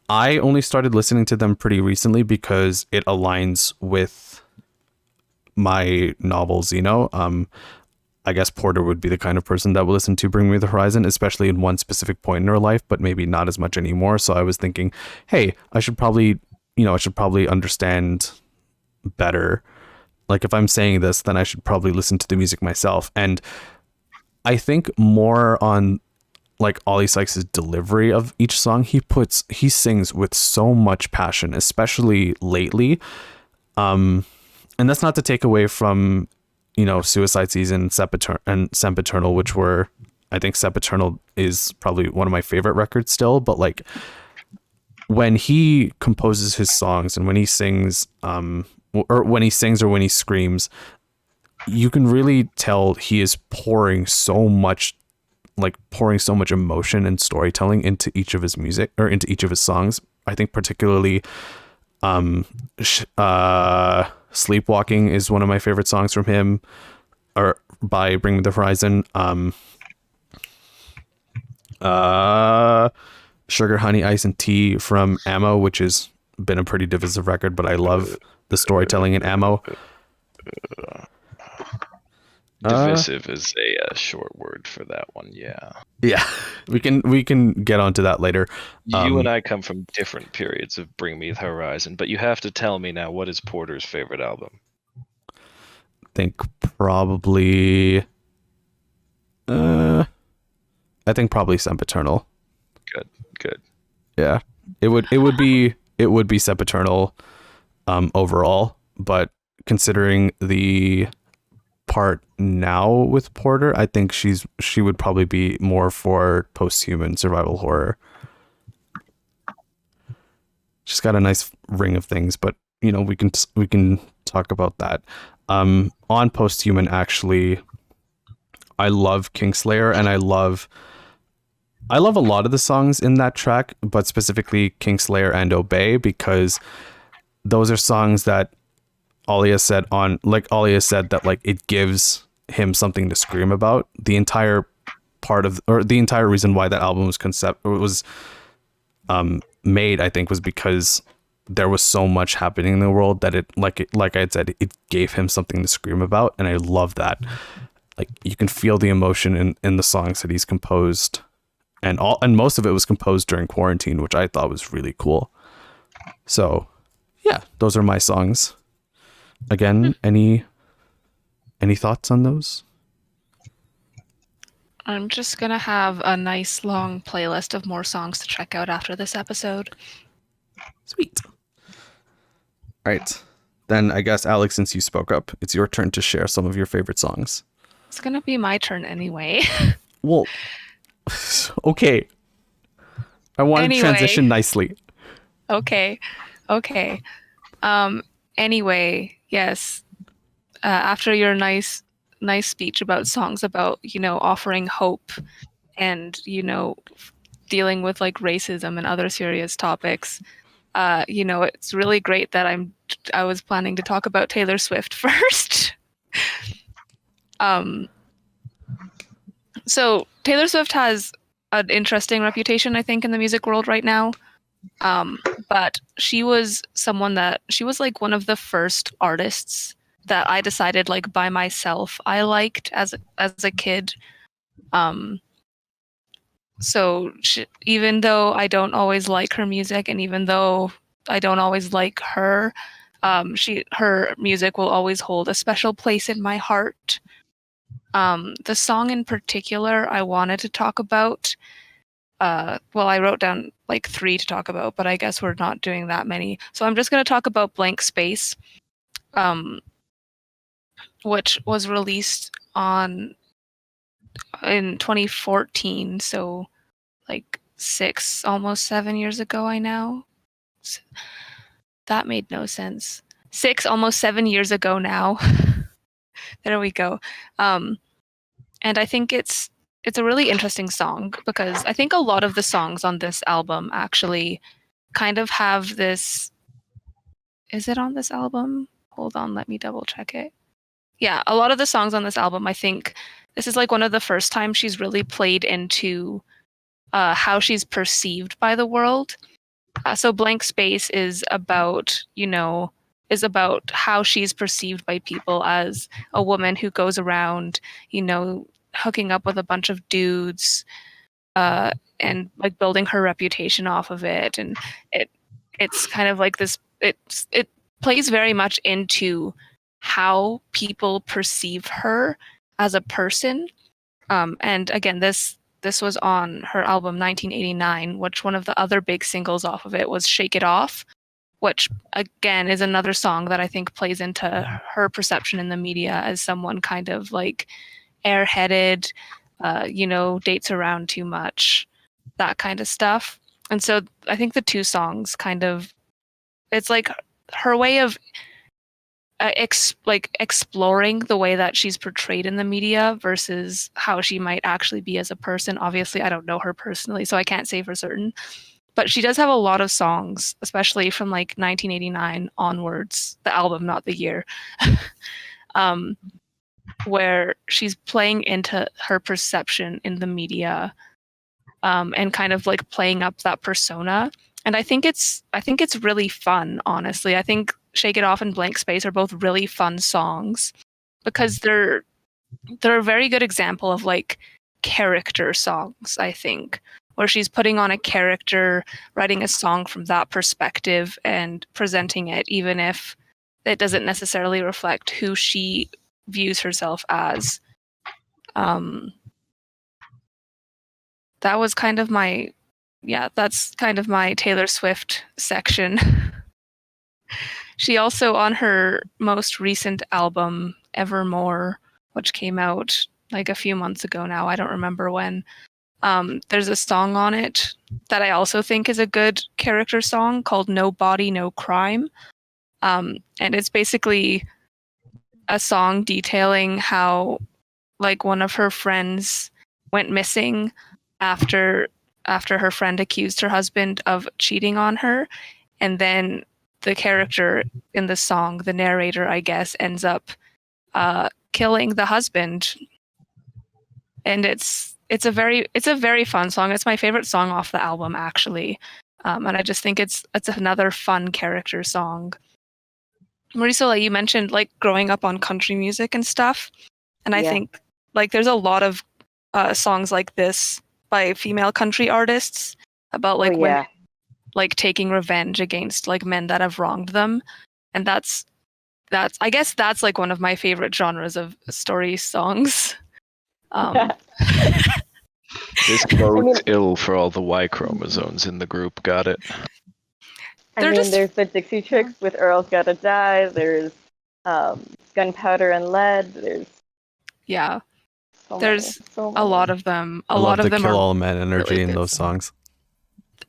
I only started listening to them pretty recently because it aligns with my novel Xeno. I guess Porter would be the kind of person that would listen to Bring Me the Horizon, especially in one specific point in her life, but maybe not as much anymore. So I was thinking, hey, I should probably understand better like if I'm saying this, then I should probably listen to the music myself. And I think more on like Ollie Sykes' delivery of each song. He sings with so much passion, especially lately. And that's not to take away from, Suicide Season and Sempiternal, which were, I think Sempiternal is probably one of my favorite records still, but like when he composes his songs and when he sings, or when he screams, you can really tell he is pouring so much emotion and storytelling into each of his music or into each of his songs. I think particularly Sleepwalking is one of my favorite songs from him, or by Bring Me the Horizon. Sugar, Honey, Ice, and Tea from Ammo, which has been a pretty divisive record, but I love the storytelling in Ammo. Divisive is a short word for that one. Yeah, we can get onto that later. You and I come from different periods of Bring Me the Horizon, but you have to tell me now, what is Porter's favorite album? I think probably Sempiternal. Good. Yeah, it would be Sempiternal overall, but considering the part now with Porter, I think she would probably be more for post-human survival horror. She's got a nice ring of things, but we can talk about that. On post-human, actually, I love Kingslayer, and I love a lot of the songs in that track, but specifically Kingslayer and Obey, because those are songs that Ollie has said that like it gives him something to scream about. The entire reason why that album was made, I think, was because there was so much happening in the world that like I had said, it gave him something to scream about, and I love that. Like you can feel the emotion in the songs that he's composed, and most of it was composed during quarantine, which I thought was really cool. So yeah, those are my songs. Again, any thoughts on those? I'm just gonna have a nice long playlist of more songs to check out after this episode. Sweet. All right. Then I guess, Alex, since you spoke up, it's your turn to share some of your favorite songs. It's gonna be my turn anyway. Well, okay. I want to transition nicely. Okay. Anyway, yes. After your nice speech about songs about, offering hope and, dealing with like racism and other serious topics, it's really great that I was planning to talk about Taylor Swift first. So Taylor Swift has an interesting reputation, I think, in the music world right now. But she was like one of the first artists that I decided like by myself I liked as a kid. So even though I don't always like her music, and even though I don't always like her, her music will always hold a special place in my heart. The song in particular I wanted to talk about, I wrote down like 3 to talk about, but I guess we're not doing that many. So I'm just going to talk about Blank Space, which was released in 2014. So like 6, almost 7 years ago, that made no sense. 6, almost 7 years ago now. There we go. And I think it's a really interesting song because I think a lot of the songs on this album actually kind of have this. Is it on this album? Hold on, let me double check it. Yeah, a lot of the songs on this album, I think this is like one of the first times she's really played into how she's perceived by the world. So Blank Space is about, how she's perceived by people as a woman who goes around, hooking up with a bunch of dudes, and like building her reputation off of it. And it's kind of like this, it plays very much into how people perceive her as a person. And again, this was on her album 1989, which one of the other big singles off of it was Shake It Off, which again is another song that I think plays into her perception in the media as someone kind of like airheaded, dates around too much, that kind of stuff. And so I think the two songs kind of, it's like her way of exploring the way that she's portrayed in the media versus how she might actually be as a person. Obviously, I don't know her personally, so I can't say for certain. But she does have a lot of songs, especially from like 1989 onwards, the album, not the year, where she's playing into her perception in the media, and kind of like playing up that persona. And I think it's really fun, honestly. I think Shake It Off and Blank Space are both really fun songs because they're a very good example of like character songs, I think, where she's putting on a character, writing a song from that perspective and presenting it, even if it doesn't necessarily reflect who she views herself as. That was kind of my, that's kind of my Taylor Swift section. She also, on her most recent album, Evermore, which came out like a few months ago now, I don't remember when, there's a song on it that I also think is a good character song called No Body, No Crime. And it's basically a song detailing how like one of her friends went missing after her friend accused her husband of cheating on her, and then the character in the song, the narrator, I guess, ends up killing the husband. And it's a very fun song. It's my favorite song off the album, actually. And I just think it's another fun character song. Marie-Soleil, you mentioned like growing up on country music and stuff, and I think like there's a lot of songs like this by female country artists about like women like taking revenge against like men that have wronged them. And that's I guess that's like one of my favorite genres of story songs. This bodes ill for all the Y chromosomes in the group. Got it. There's the Dixie Chicks with Earl's Gotta Die. There's Gunpowder and Lead. There's a lot of them. I love the them kill are all men energy really in good those songs.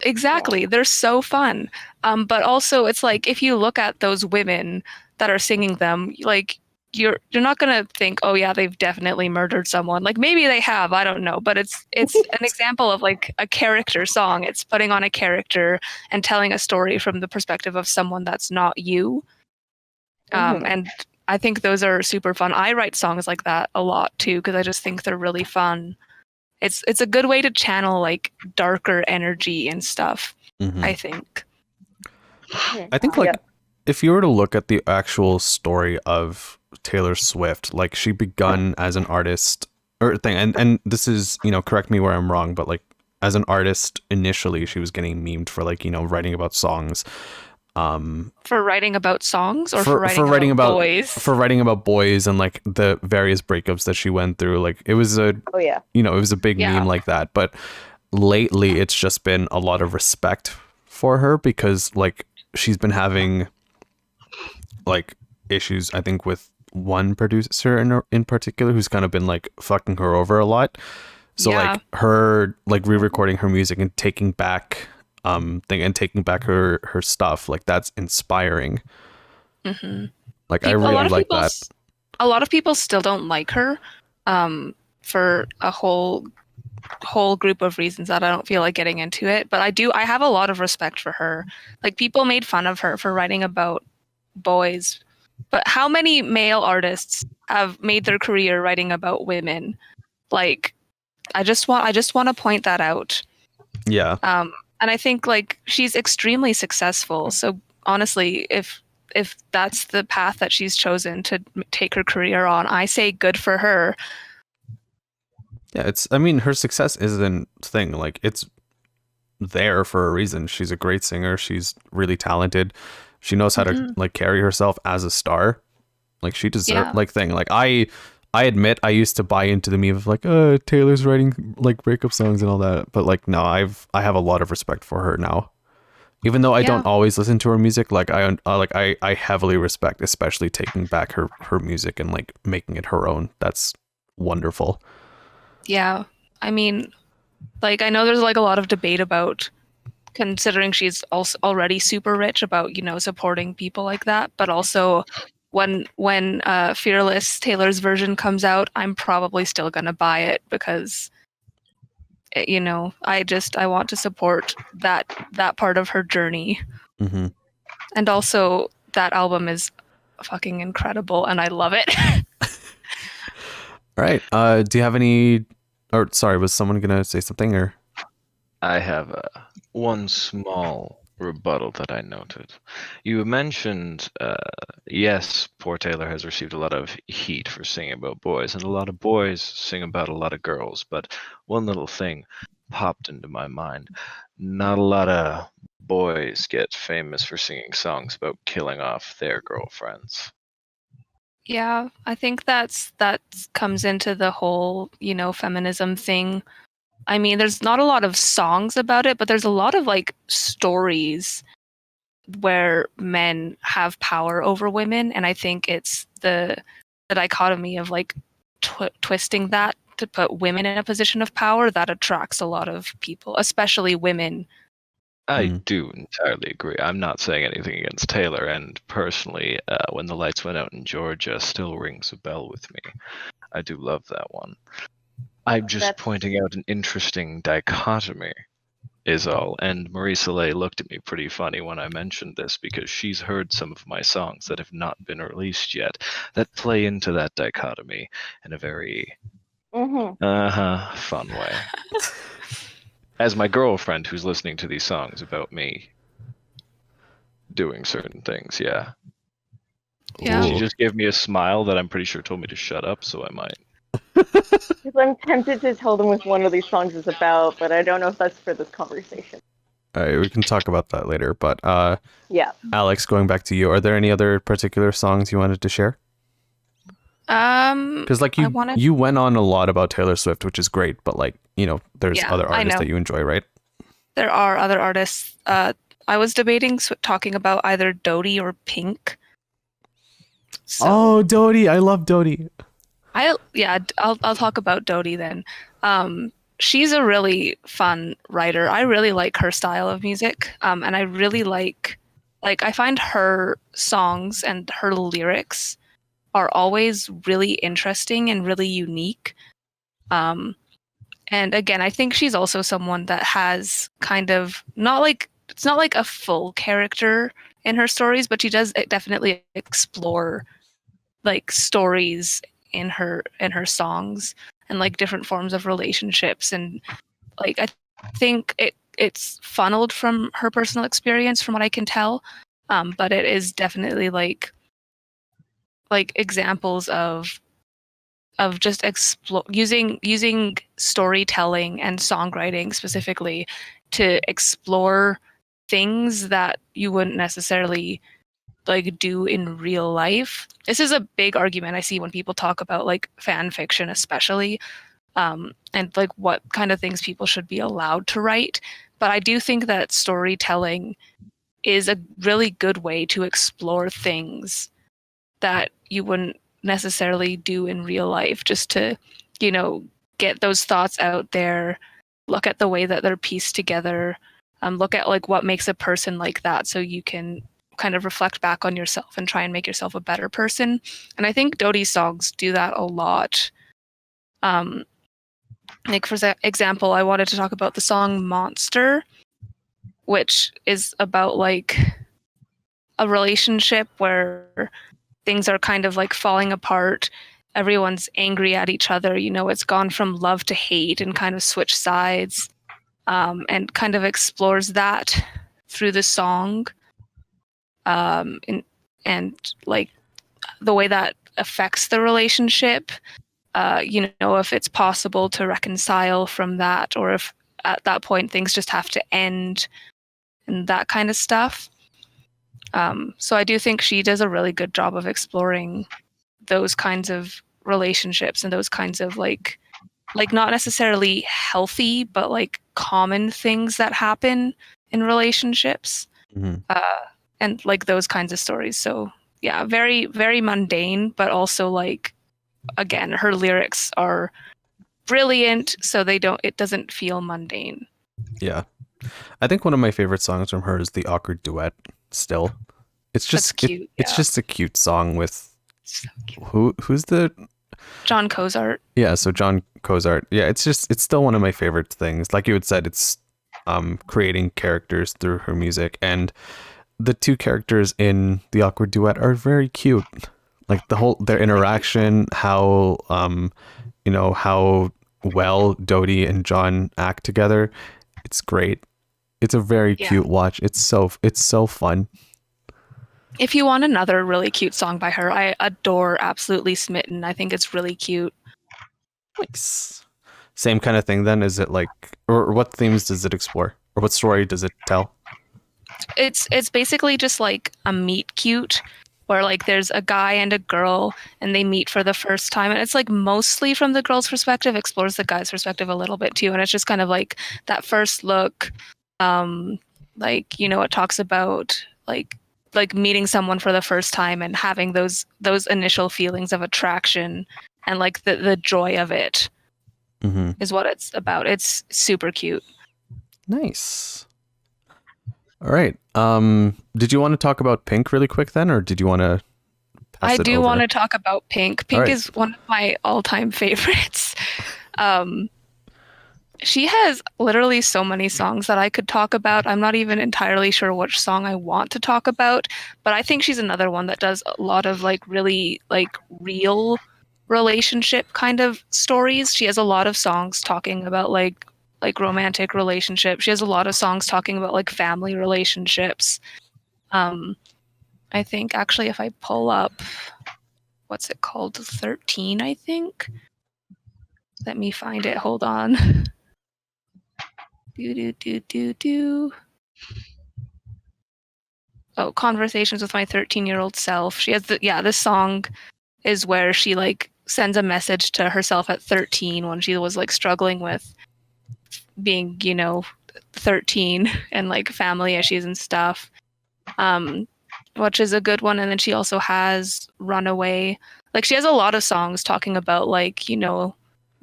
Exactly. They're so fun. But also it's like if you look at those women that are singing them, like you're not gonna think, oh yeah, they've definitely murdered someone. Like maybe they have, I don't know. But it's an example of like a character song. It's putting on a character and telling a story from the perspective of someone that's not you. And I think those are super fun. I write songs like that a lot too, because I just think they're really fun. It's a good way to channel like darker energy and stuff, I think. I think like if you were to look at the actual story of Taylor Swift, like she begun as an artist or thing, and this is, correct me where I'm wrong, but like as an artist initially she was getting memed for like, writing about songs. For writing about songs or for writing about boys? For writing about boys and like the various breakups that she went through. Like it was it was a big meme like that. But lately it's just been a lot of respect for her because like she's been having like issues, I think, with one producer in particular who's kind of been like fucking her over a lot. So like her like re-recording her music and taking back taking back her stuff, like that's inspiring. Like I really like that. A lot of people still don't like her for a whole group of reasons that I don't feel like getting into it, but I have a lot of respect for her. Like people made fun of her for writing about boys, but how many male artists have made their career writing about women? Like I just want to point that out. And I think like she's extremely successful. So honestly, if that's the path that she's chosen to take her career on, I say good for her. Yeah, her success isn't thing. Like it's there for a reason. She's a great singer. She's really talented. She knows how to like carry herself as a star. Like she deserves Yeah. like thing. Like I admit I used to buy into the meme of like, Taylor's writing like breakup songs and all that. But like no, I have a lot of respect for her now. Even though I don't always listen to her music, like I heavily respect, especially taking back her music and like making it her own. That's wonderful. Yeah. I mean, like I know there's like a lot of debate about, considering she's also already super rich, about, you know, supporting people like that, but also when Fearless Taylor's version comes out, I'm probably still gonna buy it because you know, I want to support that part of her journey. Mm-hmm. And also that album is fucking incredible and I love it. All right. Do you have any? Or sorry, was someone gonna say something or? I have one small rebuttal that I noted. You mentioned, yes, poor Taylor has received a lot of heat for singing about boys, and a lot of boys sing about a lot of girls, but one little thing popped into my mind. Not a lot of boys get famous for singing songs about killing off their girlfriends. Yeah, I think that comes into the whole, you know, feminism thing. I mean, there's not a lot of songs about it, but there's a lot of like stories where men have power over women, and I think it's the dichotomy of like twisting that to put women in a position of power that attracts a lot of people, especially women. I do entirely agree. I'm not saying anything against Taylor, and personally, When the Lights Went Out in Georgia still rings a bell with me. I do love that one. I'm just pointing out an interesting dichotomy, is all. And Marie-Soleil looked at me pretty funny when I mentioned this, because she's heard some of my songs that have not been released yet that play into that dichotomy in a very fun way. As my girlfriend who's listening to these songs about me doing certain things, yeah. She just gave me a smile that I'm pretty sure told me to shut up, so I might. Because I'm tempted to tell them what one of these songs is about, but I don't know if that's for this conversation. All right, we can talk about that later. But yeah, Alex, going back to you, are there any other particular songs you wanted to share? Because like you went on a lot about Taylor Swift, which is great, but like, you know, there's other artists that you enjoy, right? There are other artists. I was debating talking about either Dodie or Pink. So, Dodie, I love Dodie. I'll talk about Dodie then. She's a really fun writer. I really like her style of music, and I really like I find her songs and her lyrics are always really interesting and really unique. And again, I think she's also someone that has kind of it's not like a full character in her stories, but she does definitely explore like stories in her songs and like different forms of relationships, and like I think it's funneled from her personal experience from what I can tell, but it is definitely like examples of just using storytelling and songwriting specifically to explore things that you wouldn't necessarily like do in real life. This is a big argument I see when people talk about like fan fiction, especially, and like what kind of things people should be allowed to write. But I do think that storytelling is a really good way to explore things that you wouldn't necessarily do in real life, just to, you know, get those thoughts out there, look at the way that they're pieced together, look at like what makes a person like that, so you can kind of reflect back on yourself and try and make yourself a better person. And I think Dodie's songs do that a lot. Like for example, I wanted to talk about the song Monster, which is about like a relationship where things are kind of like falling apart. Everyone's angry at each other. You know, it's gone from love to hate and kind of switched sides, and kind of explores that through the song. And like the way that affects the relationship, you know, if it's possible to reconcile from that, or if at that point things just have to end, and that kind of stuff. So I do think she does a really good job of exploring those kinds of relationships and those kinds of like not necessarily healthy, but like common things that happen in relationships, and like those kinds of stories. So yeah, very, very mundane, but also like, again, her lyrics are brilliant, so it doesn't feel mundane. Yeah. I think one of my favorite songs from her is the awkward duet still. It's just That's cute. it's just a cute song with So cute. who's the John Cozart. Yeah, so John Cozart. Yeah, it's still one of my favorite things. Like you had said, it's creating characters through her music, and the two characters in the awkward duet are very cute. Like their interaction, how how well Dodie and John act together. It's great. It's a very cute watch. It's so fun. If you want another really cute song by her, I adore Absolutely Smitten. I think it's really cute. Nice. Same kind of thing then? Is it like, or what themes does it explore? Or what story does it tell? It's basically just like a meet cute, where like there's a guy and a girl and they meet for the first time, and it's like mostly from the girl's perspective, explores the guy's perspective a little bit too, and it's just kind of like that first look, like, you know, it talks about like meeting someone for the first time and having those initial feelings of attraction and like the joy of it is what it's about. It's super cute. Nice. All right. Did you want to talk about Pink really quick then, or did you want to pass I it do over? want to talk about Pink. Pink right. is one of my all-time favorites. She has literally so many songs that I could talk about. I'm not even entirely sure which song I want to talk about, but I think she's another one that does a lot of like really like real relationship kind of stories. She has a lot of songs talking about like romantic relationships. She has a lot of songs talking about like family relationships. I think actually if I pull up, what's it called? 13, I think. Let me find it. Hold on. Oh, Conversations with My 13-Year-Old Self. She has this song is where she like sends a message to herself at 13 when she was like struggling with being, 13 and like family issues and stuff. Which is a good one. And then she also has Runaway. Like she has a lot of songs talking about like,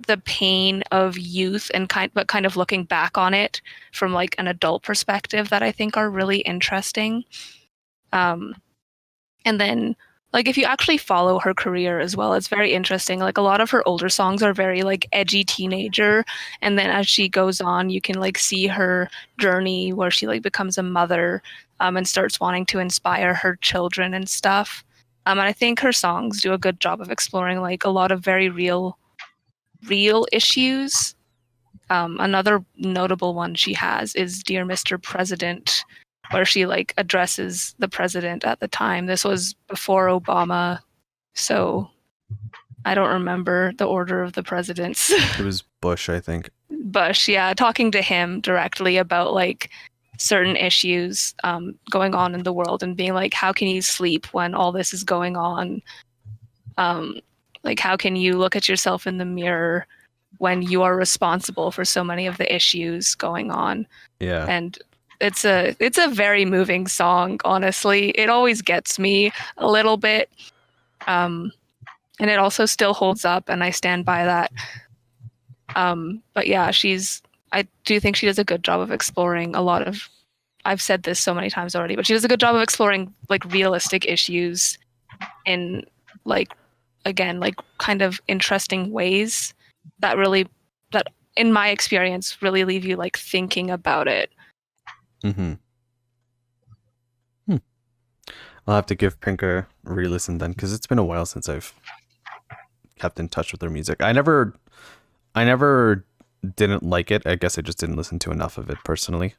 the pain of youth and kind of looking back on it from like an adult perspective that I think are really interesting. And then like if you actually follow her career as well, it's very interesting. Like a lot of her older songs are very like edgy teenager, and then as she goes on, you can like see her journey where she like becomes a mother, and starts wanting to inspire her children and stuff. And I think her songs do a good job of exploring like a lot of very real issues. Another notable one she has is Dear Mr. President, where she like addresses the president at the time. This was before Obama, so I don't remember the order of the presidents. It was Bush, I think. Bush, yeah, talking to him directly about like certain issues going on in the world and being like, how can you sleep when all this is going on? Like, how can you look at yourself in the mirror when you are responsible for so many of the issues going on? Yeah. And it's a very moving song, honestly. It always gets me a little bit. And it also still holds up, and I stand by that. But yeah, I do think she does a good job of exploring a lot of, I've said this so many times already, but she does a good job of exploring like realistic issues in like, again, like kind of interesting ways that in my experience really leave you like thinking about it. I'll have to give Pink a re-listen then, because it's been a while since I've kept in touch with her music. I never didn't like it. I guess I just didn't listen to enough of it personally.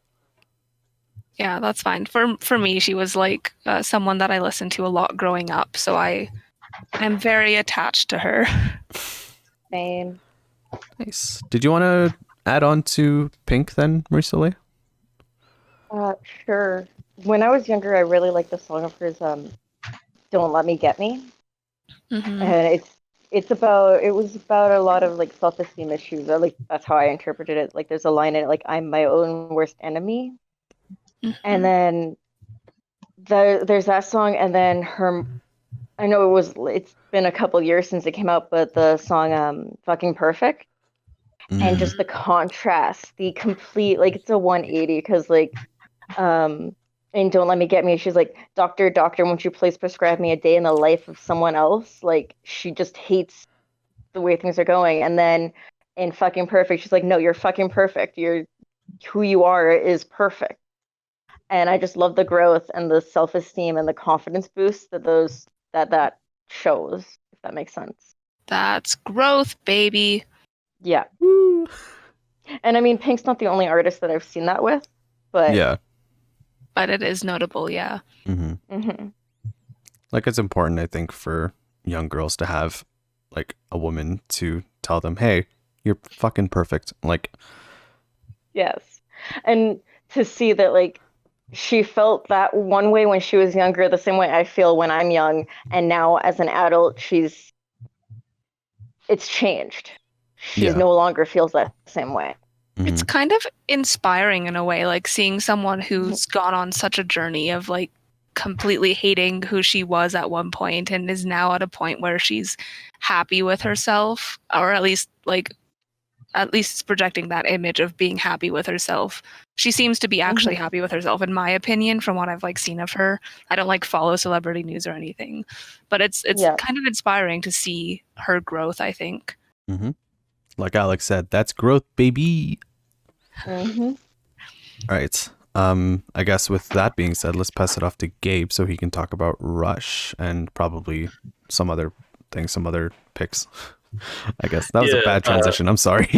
Yeah, that's fine. For me, she was like someone that I listened to a lot growing up, so I'm very attached to her. Same. Nice. Did you want to add on to Pink then, Marie-Soleil? Sure. When I was younger, I really liked the song of hers, Don't Let Me Get Me. Mhm. And it was about a lot of like self-esteem issues. Or, like that's how I interpreted it. Like there's a line in it like I'm my own worst enemy. And Mhm. then there's that song, and then her. I know it's been a couple years since it came out, but the song "Fucking Perfect," and Mm. just the contrast, the complete like it's a 180 because like and Don't Let Me Get Me, she's like, Doctor, doctor, won't you please prescribe me a day in the life of someone else? Like she just hates the way things are going. And then in Fucking Perfect, she's like, no, you're fucking perfect. You're who you are is perfect. And I just love the growth and the self-esteem and the confidence boost that shows, if that makes sense. That's growth, baby. Yeah. Woo. And I mean, Pink's not the only artist that I've seen that with, but Yeah. But it is notable, yeah. hmm mhm. Like it's important, I think, for young girls to have like a woman to tell them, "Hey, you're fucking perfect." Like, Yes. And to see that like she felt that one way when she was younger, the same way I feel when I'm young, and now as an adult, it's changed. She Yeah. no longer feels that same way. It's mhm. kind of inspiring in a way, like seeing someone who's gone on such a journey of like completely hating who she was at one point and is now at a point where she's happy with herself, or at least is projecting that image of being happy with herself. She seems to be actually happy with herself, in my opinion, from what I've like seen of her. I don't like follow celebrity news or anything, but it's Yeah. kind of inspiring to see her growth, I think. Like Alex said, that's growth, baby. hmm All right. I guess with that being said, let's pass it off to Gabe so he can talk about Rush and probably some other things, some other picks. I guess that was a Yeah, bad transition. I'm sorry.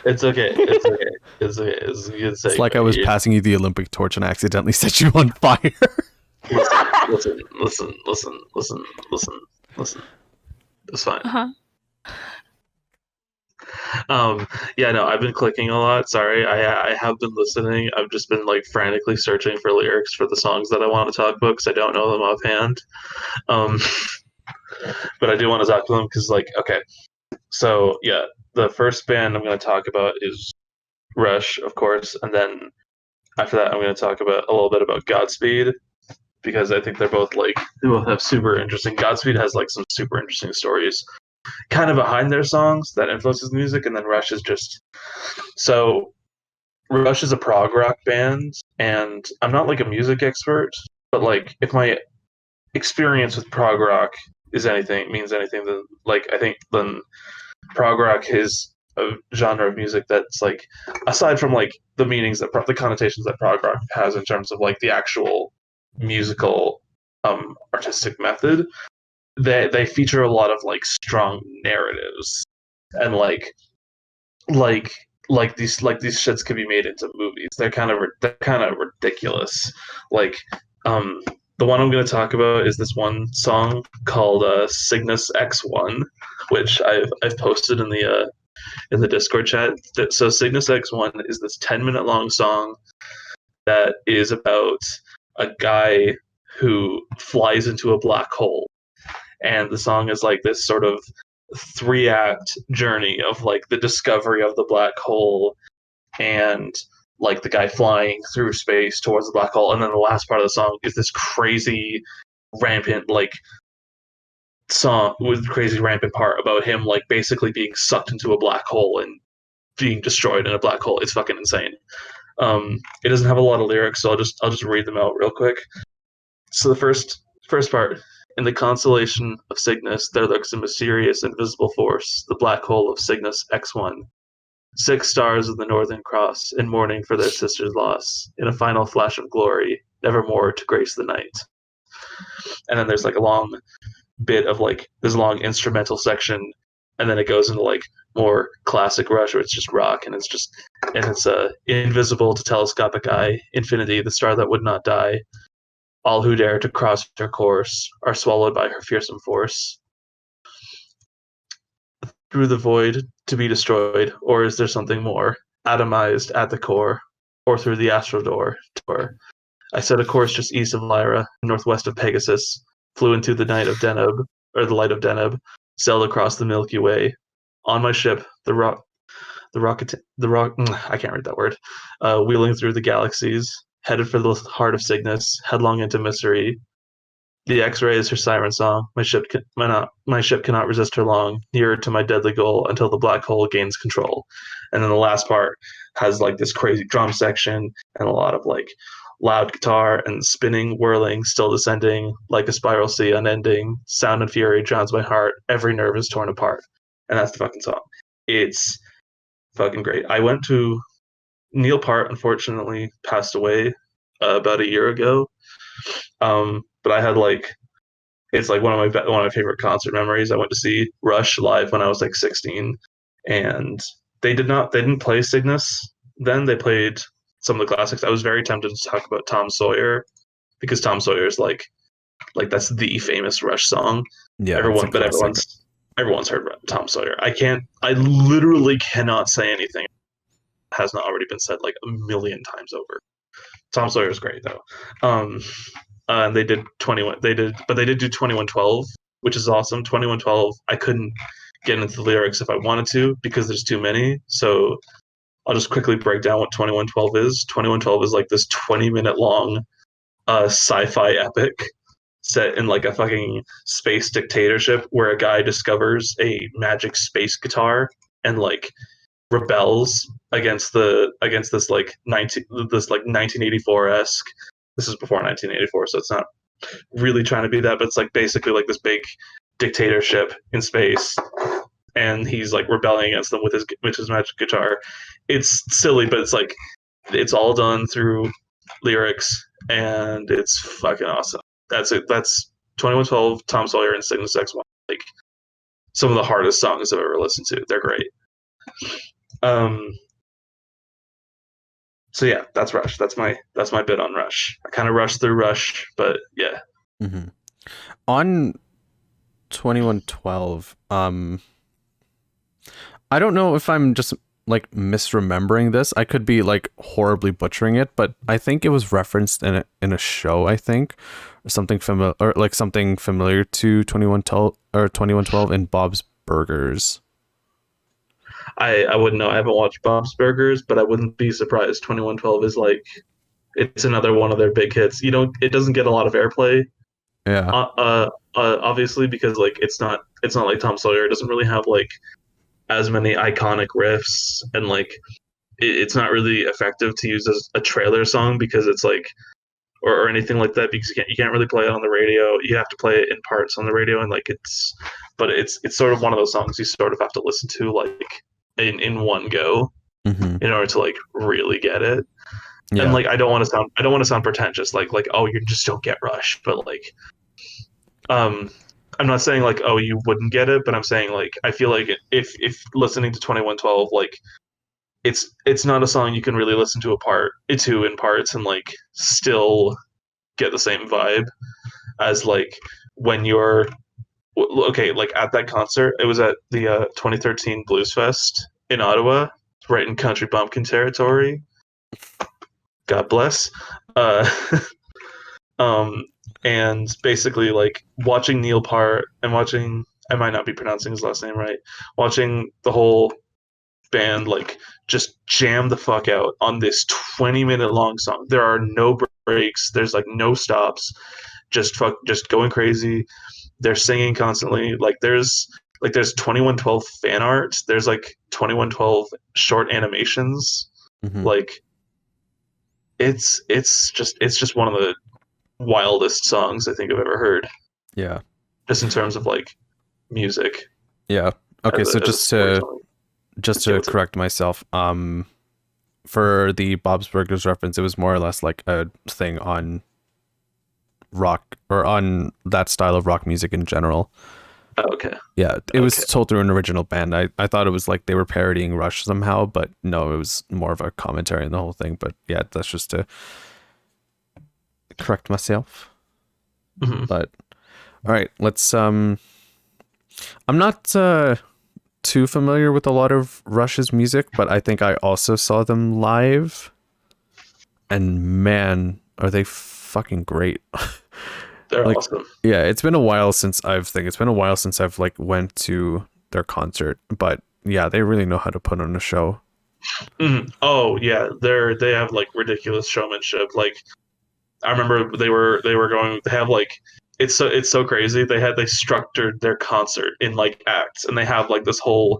It's okay. It's okay. It's okay. It's a good It's like I segment. was passing you the Olympic torch and I accidentally set you on fire. Listen. It's fine. Uh-huh. Yeah, no, I've been clicking a lot. Sorry, I have been listening. I've just been like frantically searching for lyrics for the songs that I want to talk about because I don't know them offhand. Um, but I do want to talk to them because, like, okay, so yeah, the first band I'm going to talk about is Rush, of course, and then after that, I'm going to talk about a little bit about Godspeed because I think they both have super interesting. Godspeed has like some super interesting stories kind of behind their songs that influences music, and then Rush is just so. Rush is a prog rock band, and I'm not like a music expert, but like if my experience with prog rock means anything, then like I think then prog rock is a genre of music that's like aside from like the meanings that the connotations that prog rock has in terms of like the actual musical artistic method, they feature a lot of like strong narratives and like these shits could be made into movies. They're kind of ridiculous. Like um the one I'm going to talk about is this one song called Cygnus X1, which I've posted in the Discord chat. So Cygnus X1 is this 10-minute long song that is about a guy who flies into a black hole, and the song is like this sort of 3-act journey of like the discovery of the black hole and like the guy flying through space towards the black hole, and then the last part of the song is this crazy rampant like song with crazy rampant part about him like basically being sucked into a black hole and being destroyed in a black hole. It's fucking insane. It doesn't have a lot of lyrics, so I'll just read them out real quick. So the first part: in the constellation of Cygnus, there lurks a mysterious, invisible force, the black hole of Cygnus X1. 6 stars of the Northern Cross, in mourning for their sister's loss, in a final flash of glory, nevermore to grace the night. And then there's like a long bit of like this long instrumental section, and then it goes into like more classic Rush where it's just rock and it's invisible to telescopic eye, infinity, the star that would not die. All who dare to cross her course are swallowed by her fearsome force. Through the void to be destroyed, or is there something more? Atomized at the core, or through the astral door. I set a course just east of Lyra, northwest of Pegasus, flew into the night of Deneb, or the light of Deneb, sailed across the Milky Way. On my ship, I can't read that word, wheeling through the galaxies, headed for the heart of Cygnus, headlong into mystery. The X-ray is her siren song. My ship cannot resist her long, nearer to my deadly goal until the black hole gains control. And then the last part has like this crazy drum section and a lot of like loud guitar and spinning, whirling, still descending, like a spiral sea unending. Sound and fury drowns my heart. Every nerve is torn apart. And that's the fucking song. It's fucking great. I went to Neil Peart, unfortunately, passed away about a year ago. But I had like, it's like one of my favorite concert memories. I went to see Rush live when I was like 16, and they didn't play Cygnus then. They played some of the classics. I was very tempted to talk about Tom Sawyer because Tom Sawyer is like that's the famous Rush song. Yeah, everyone's heard Tom Sawyer. I literally cannot say anything that has not already been said like a million times over. Tom Sawyer is great though. And they did do 2112, which is awesome. 2112, I couldn't get into the lyrics if I wanted to because there's too many. So I'll just quickly break down what 2112 is. 2112 is like this 20-minute long sci-fi epic set in like a fucking space dictatorship where a guy discovers a magic space guitar and like rebels against this like 1984-esque. This is before 1984, so it's not really trying to be that, but it's like basically like this big dictatorship in space, and he's like rebelling against them with his magic guitar. It's silly, but it's like it's all done through lyrics, and it's fucking awesome. That's it. That's 2112, Tom Sawyer, and Cygnus X1. Like some of the hardest songs I've ever listened to. They're great. So yeah, that's Rush. That's my bit on Rush. I kind of rushed through Rush, but yeah. Mm-hmm. On 2112, I don't know if I'm just like misremembering this. I could be like horribly butchering it, but I think it was referenced in a show. I think or something familiar to 2112 in Bob's Burgers. I wouldn't know. I haven't watched Bob's Burgers, but I wouldn't be surprised. 2112 is like, it's another one of their big hits. It doesn't get a lot of airplay. Yeah. Obviously, because like it's not like Tom Sawyer. It doesn't really have like as many iconic riffs, and like it's not really effective to use as a trailer song because it's like or anything like that because you can't really play it on the radio. You have to play it in parts on the radio, and like it's sort of one of those songs you sort of have to listen to like in one go in order to like really get it. Yeah. And like I don't want to sound pretentious like oh you just don't get Rush, but like I'm not saying like oh you wouldn't get it, but I'm saying like I feel like if listening to 2112 like it's not a song you can really listen to in parts and like still get the same vibe as like when you're okay, like at that concert. It was at the 2013 Blues Fest in Ottawa, right in country bumpkin territory. God bless. And basically like watching Neil Peart and watching, I might not be pronouncing his last name right, watching the whole band like just jam the fuck out on this 20-minute long song. There are no breaks. There's like no stops. Just going crazy. They're singing constantly. Like there's 2112 fan art. There's like 2112 short animations. Like it's just one of the wildest songs I think I've ever heard. Yeah. Just in terms of like music. Yeah. Okay, so just to correct myself, for the Bob's Burgers reference, it was more or less like a thing on rock or on that style of rock music in general. Oh, okay. Yeah, it was told through an original band. I thought it was like they were parodying Rush somehow, but no, it was more of a commentary on the whole thing. But yeah, that's just to correct myself. But all right, let's I'm not too familiar with a lot of Rush's music, but I think I also saw them live, and man, are they fucking great. They're Like, awesome. yeah, it's been a while since I've like went to their concert, but yeah, they really know how to put on a show. Oh yeah, they have like ridiculous showmanship. Like I remember they have like it's so crazy. They structured their concert in like acts, and they had this whole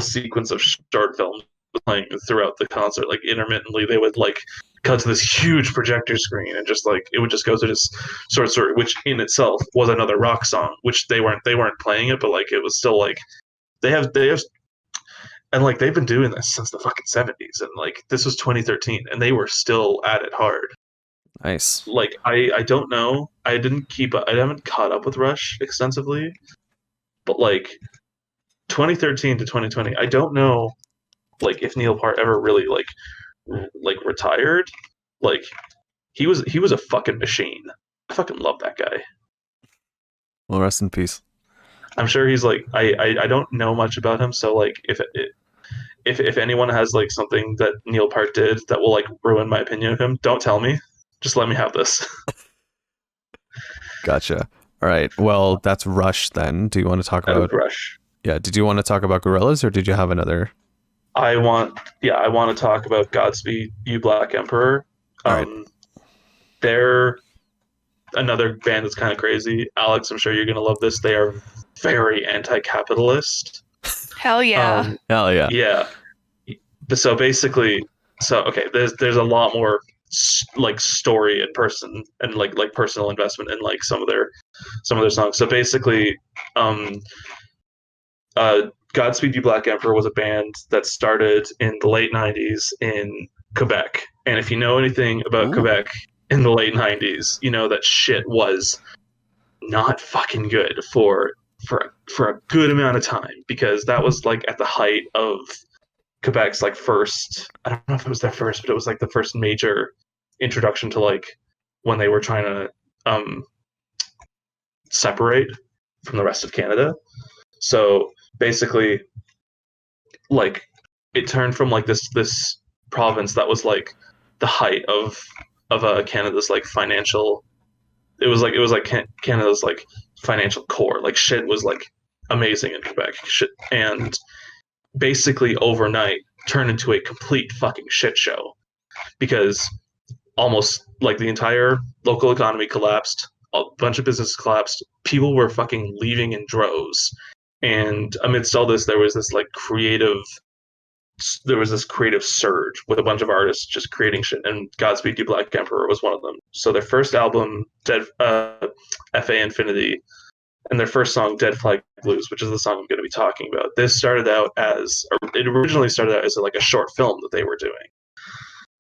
sequence of short films playing throughout the concert. Like intermittently, they would like cut to this huge projector screen, and just like it would just go through this sort of story, which in itself was another rock song. Which they weren't playing it, but like it was still like they have and like they've been doing this since the fucking 70s, and like this was 2013, and they were still at it hard. Nice. Like I don't know, I haven't caught up with Rush extensively, but like 2013 to 2020, I don't know like if Neil Peart ever really like retired. Like he was a fucking machine. I fucking love that guy. Well, rest in peace. I'm sure he's like I don't know much about him, so like if anyone has like something that Neil Peart did that will like ruin my opinion of him, don't tell me. Just let me have this. Gotcha. All right. Well, that's Rush then. Do you want to talk about Rush? Yeah. Did you want to talk about Gorillaz, or did you have another? I want to talk about Godspeed, You Black Emperor. All right. They're another band that's kind of crazy. Alex, I'm sure you're gonna love this. They are very anti-capitalist. Hell yeah. Hell yeah. Yeah. So basically, okay, there's a lot more like story and person and like personal investment in like some of their songs. So basically, Godspeed You Black Emperor was a band that started in the late 90s in Quebec. And if you know anything about Quebec in the late 90s, you know that shit was not fucking good for a good amount of time, because that was like at the height of Quebec's like first, I don't know if it was their first, but it was like the first major introduction to like when they were trying to separate from the rest of Canada. So basically, like it turned from like this province that was like the height of Canada's like financial. It was like Canada's like financial core. Like shit was like amazing in Quebec. Shit, and basically overnight turned into a complete fucking shit show, because almost like the entire local economy collapsed. A bunch of businesses collapsed. People were fucking leaving in droves. And amidst all this, there was this creative surge with a bunch of artists just creating shit, and Godspeed You Black Emperor was one of them. So their first album, F.A. Infinity, and their first song, Dead Flag Blues, which is the song I'm going to be talking about. It originally started out as like a short film that they were doing,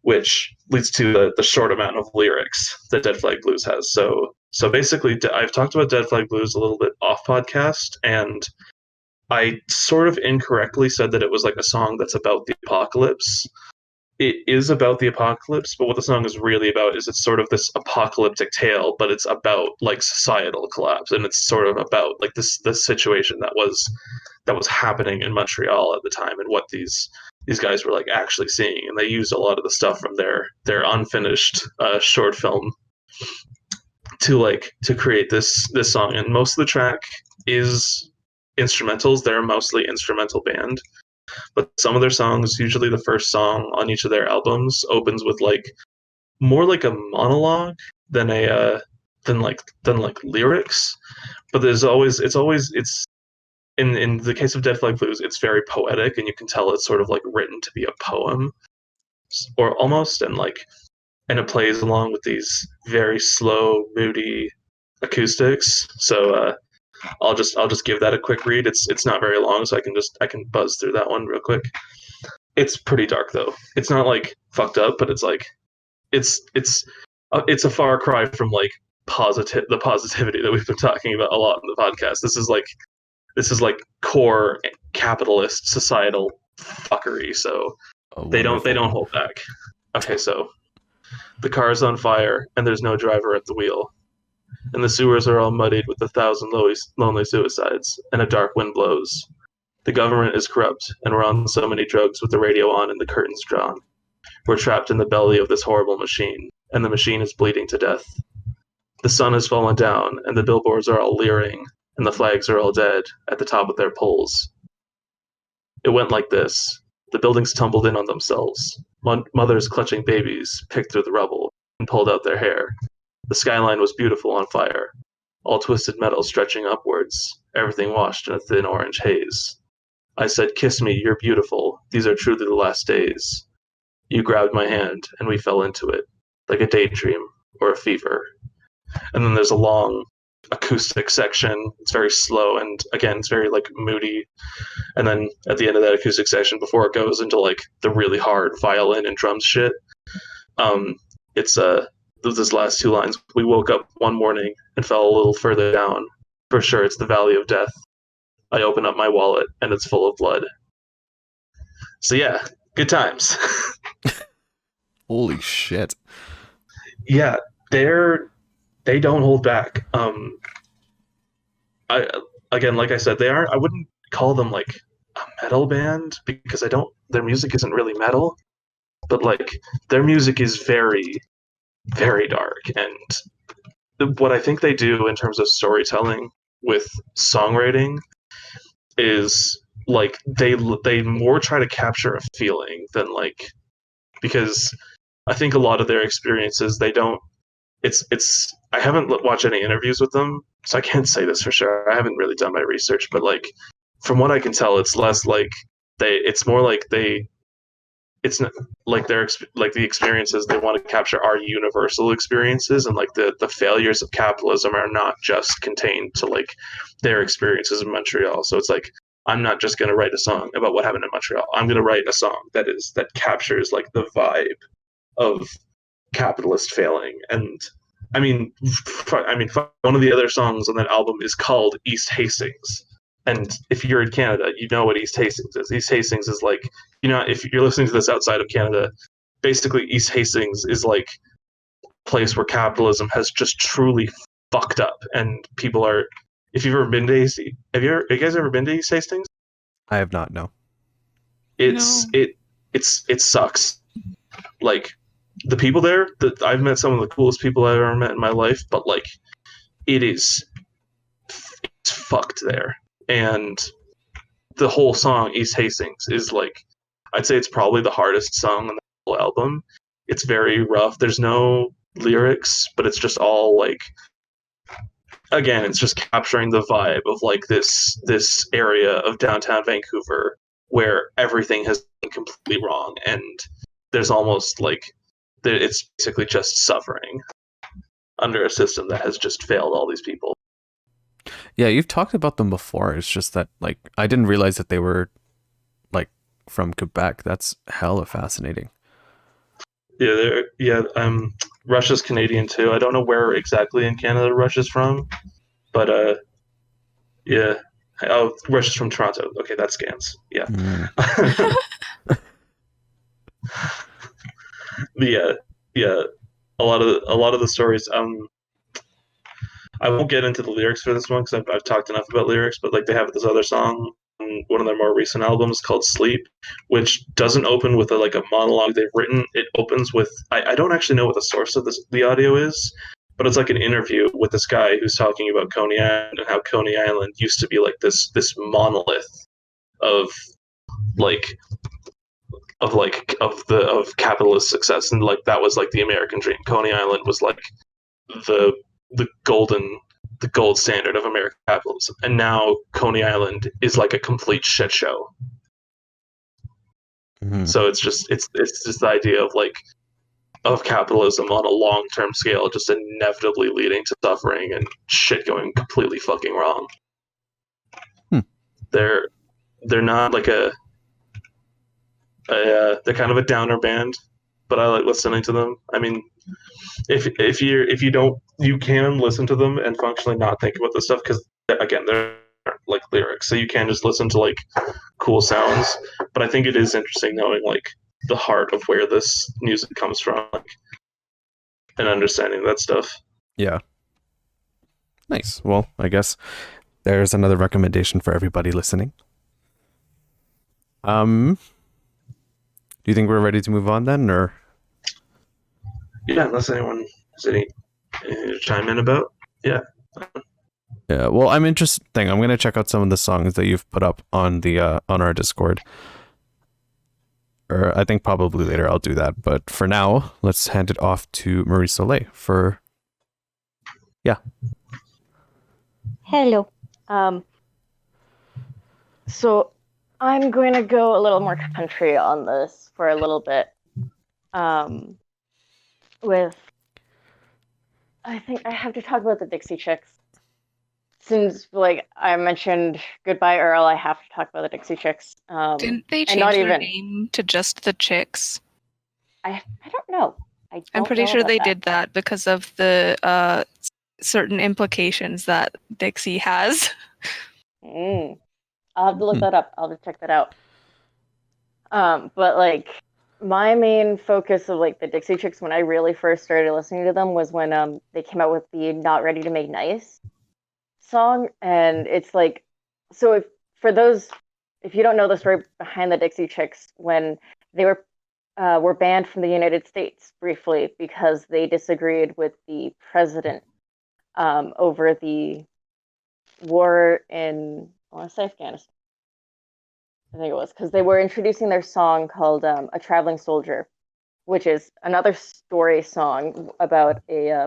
which leads to the short amount of lyrics that Dead Flag Blues has. So basically, I've talked about Dead Flag Blues a little bit off podcast, and I sort of incorrectly said that it was like a song that's about the apocalypse. It is about the apocalypse, but what the song is really about is it's sort of this apocalyptic tale, but it's about like societal collapse, and it's sort of about like this situation that was happening in Montreal at the time, and what these guys were like actually seeing. And they used a lot of the stuff from their unfinished short film to create this song. And most of the track is instrumentals. They're mostly instrumental band, but some of their songs, usually the first song on each of their albums, opens with like more like a monologue than lyrics. But it's in the case of Dead Flag Blues, it's very poetic, and you can tell it's sort of like written to be a poem, or almost, and it plays along with these very slow, moody acoustics. So I'll just give that a quick read. It's not very long, so I can buzz through that one real quick. It's pretty dark though. It's not like fucked up, but it's like it's a far cry from like the positivity that we've been talking about a lot in the podcast. This is like core capitalist societal fuckery. So they don't hold back. Okay, so the car's on fire and there's no driver at the wheel. And the sewers are all muddied with 1,000 lonely suicides, and a dark wind blows. The government is corrupt, and we're on so many drugs with the radio on and the curtains drawn. We're trapped in the belly of this horrible machine, and the machine is bleeding to death. The sun has fallen down, and the billboards are all leering, and the flags are all dead at the top of their poles. It went like this. The buildings tumbled in on themselves. Mothers clutching babies picked through the rubble and pulled out their hair. The skyline was beautiful on fire, all twisted metal stretching upwards, everything washed in a thin orange haze. I said, "Kiss me, you're beautiful. These are truly the last days." You grabbed my hand, and we fell into it, like a daydream or a fever. And then there's a long acoustic section. It's very slow, and again, it's very like moody. And then at the end of that acoustic section, before it goes into like the really hard violin and drums shit, it's those last two lines. We woke up one morning and fell a little further down. For sure, it's the valley of death. I open up my wallet and it's full of blood. So yeah, good times. Holy shit. Yeah, they don't hold back. Again, like I said, I wouldn't call them like a metal band because their music isn't really metal, but like their music is very, very dark. And what I think they do in terms of storytelling with songwriting is like they more try to capture a feeling than like, because I think a lot of their experiences, they don't, I haven't watched any interviews with them, so I can't say this for sure. I haven't really done my research, but like from what I can tell, it's less like it's more like it's not like the experiences they want to capture are universal experiences, and like the failures of capitalism are not just contained to like their experiences in Montreal. So it's like, I'm not just going to write a song about what happened in Montreal. I'm going to write a song that captures like the vibe of capitalist failing. And I mean, one of the other songs on that album is called East Hastings. And if you're in Canada, you know what East Hastings is. East Hastings is like, if you're listening to this outside of Canada, basically East Hastings is like a place where capitalism has just truly fucked up. And people are, if you've ever been to have you guys ever been to East Hastings? I have not, no. It sucks. Like, the people there, I've met some of the coolest people I've ever met in my life, but like, it's fucked there. And the whole song East Hastings is like, I'd say it's probably the hardest song on the whole album. It's very rough. There's no lyrics, but it's just all like, again, it's just capturing the vibe of like this area of downtown Vancouver where everything has been completely wrong, and there's almost like it's basically just suffering under a system that has just failed all these people. Yeah, you've talked about them before. It's just that like I didn't realize that they were like from Quebec. That's hella fascinating. Yeah, Russia's Canadian too. I don't know where exactly in Canada Russia's from, but yeah. Oh, Russia's from Toronto. Okay, that scans. Yeah. Yeah. A lot of the stories. I won't get into the lyrics for this one because I've talked enough about lyrics, but like they have this other song on one of their more recent albums called Sleep, which doesn't open with a monologue they've written. It opens with, I don't actually know what the source of the audio is, but it's like an interview with this guy who's talking about Coney Island and how Coney Island used to be like this monolith of capitalist success, and like that was like the American dream. Coney Island was like the gold standard of American capitalism, and now Coney Island is like a complete shit show. Mm-hmm. So it's just the idea of capitalism on a long-term scale just inevitably leading to suffering and shit going completely fucking wrong. They're not like they're kind of a downer band, but I like listening to them. I mean, if you don't, you can listen to them and functionally not think about this stuff, because again, they're like lyrics, so you can just listen to like cool sounds. But I think it is interesting knowing like the heart of where this music comes from, and understanding that stuff. Yeah. Nice. Well, I guess there's another recommendation for everybody listening. Do you think we're ready to move on then, or? Yeah, unless anyone has any anything to chime in about? Yeah. Yeah, well, I'm interested. I'm gonna check out some of the songs that you've put up on the on our Discord. Or I think probably later I'll do that. But for now, let's hand it off to Marie-Soleil for. Yeah. Hello. So I'm going to go a little more country on this for a little bit. I think I have to talk about the Dixie Chicks. Since, like, I mentioned Goodbye Earl, I have to talk about the Dixie Chicks. Didn't they and change not their even- name to just the Chicks? I don't know. I'm pretty sure they that. did that because of the certain implications that Dixie has. I'll have to look that up. I'll just check that out. But like my main focus of like the Dixie Chicks when I really first started listening to them was when they came out with the Not Ready to Make Nice song. And it's like, so if you don't know the story behind the Dixie Chicks, when they were banned from the United States briefly because they disagreed with the president over the war in, I want to say Afghanistan. I think it was because they were introducing their song called A Traveling Soldier, which is another story song about a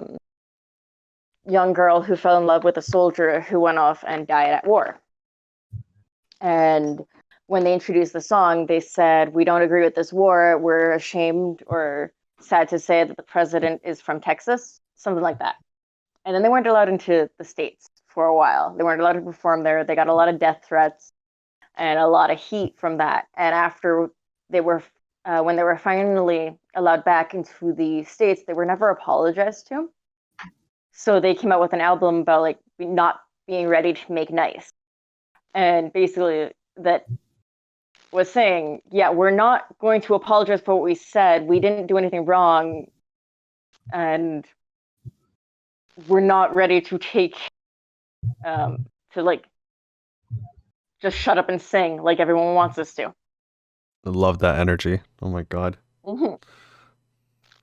young girl who fell in love with a soldier who went off and died at war. And when they introduced the song, they said, "We don't agree with this war. We're ashamed or sad to say that the president is from Texas," something like that. And then they weren't allowed into the States for a while. They weren't allowed to perform there. They got a lot of death threats and a lot of heat from that. And after they were, when they were finally allowed back into the States, they were never apologized to. So they came out with an album about like not being ready to make nice. And basically that was saying, yeah, we're not going to apologize for what we said. We didn't do anything wrong. And we're not ready to take, to like, just shut up and sing like everyone wants us to. I love that energy. Oh my God. Mm-hmm.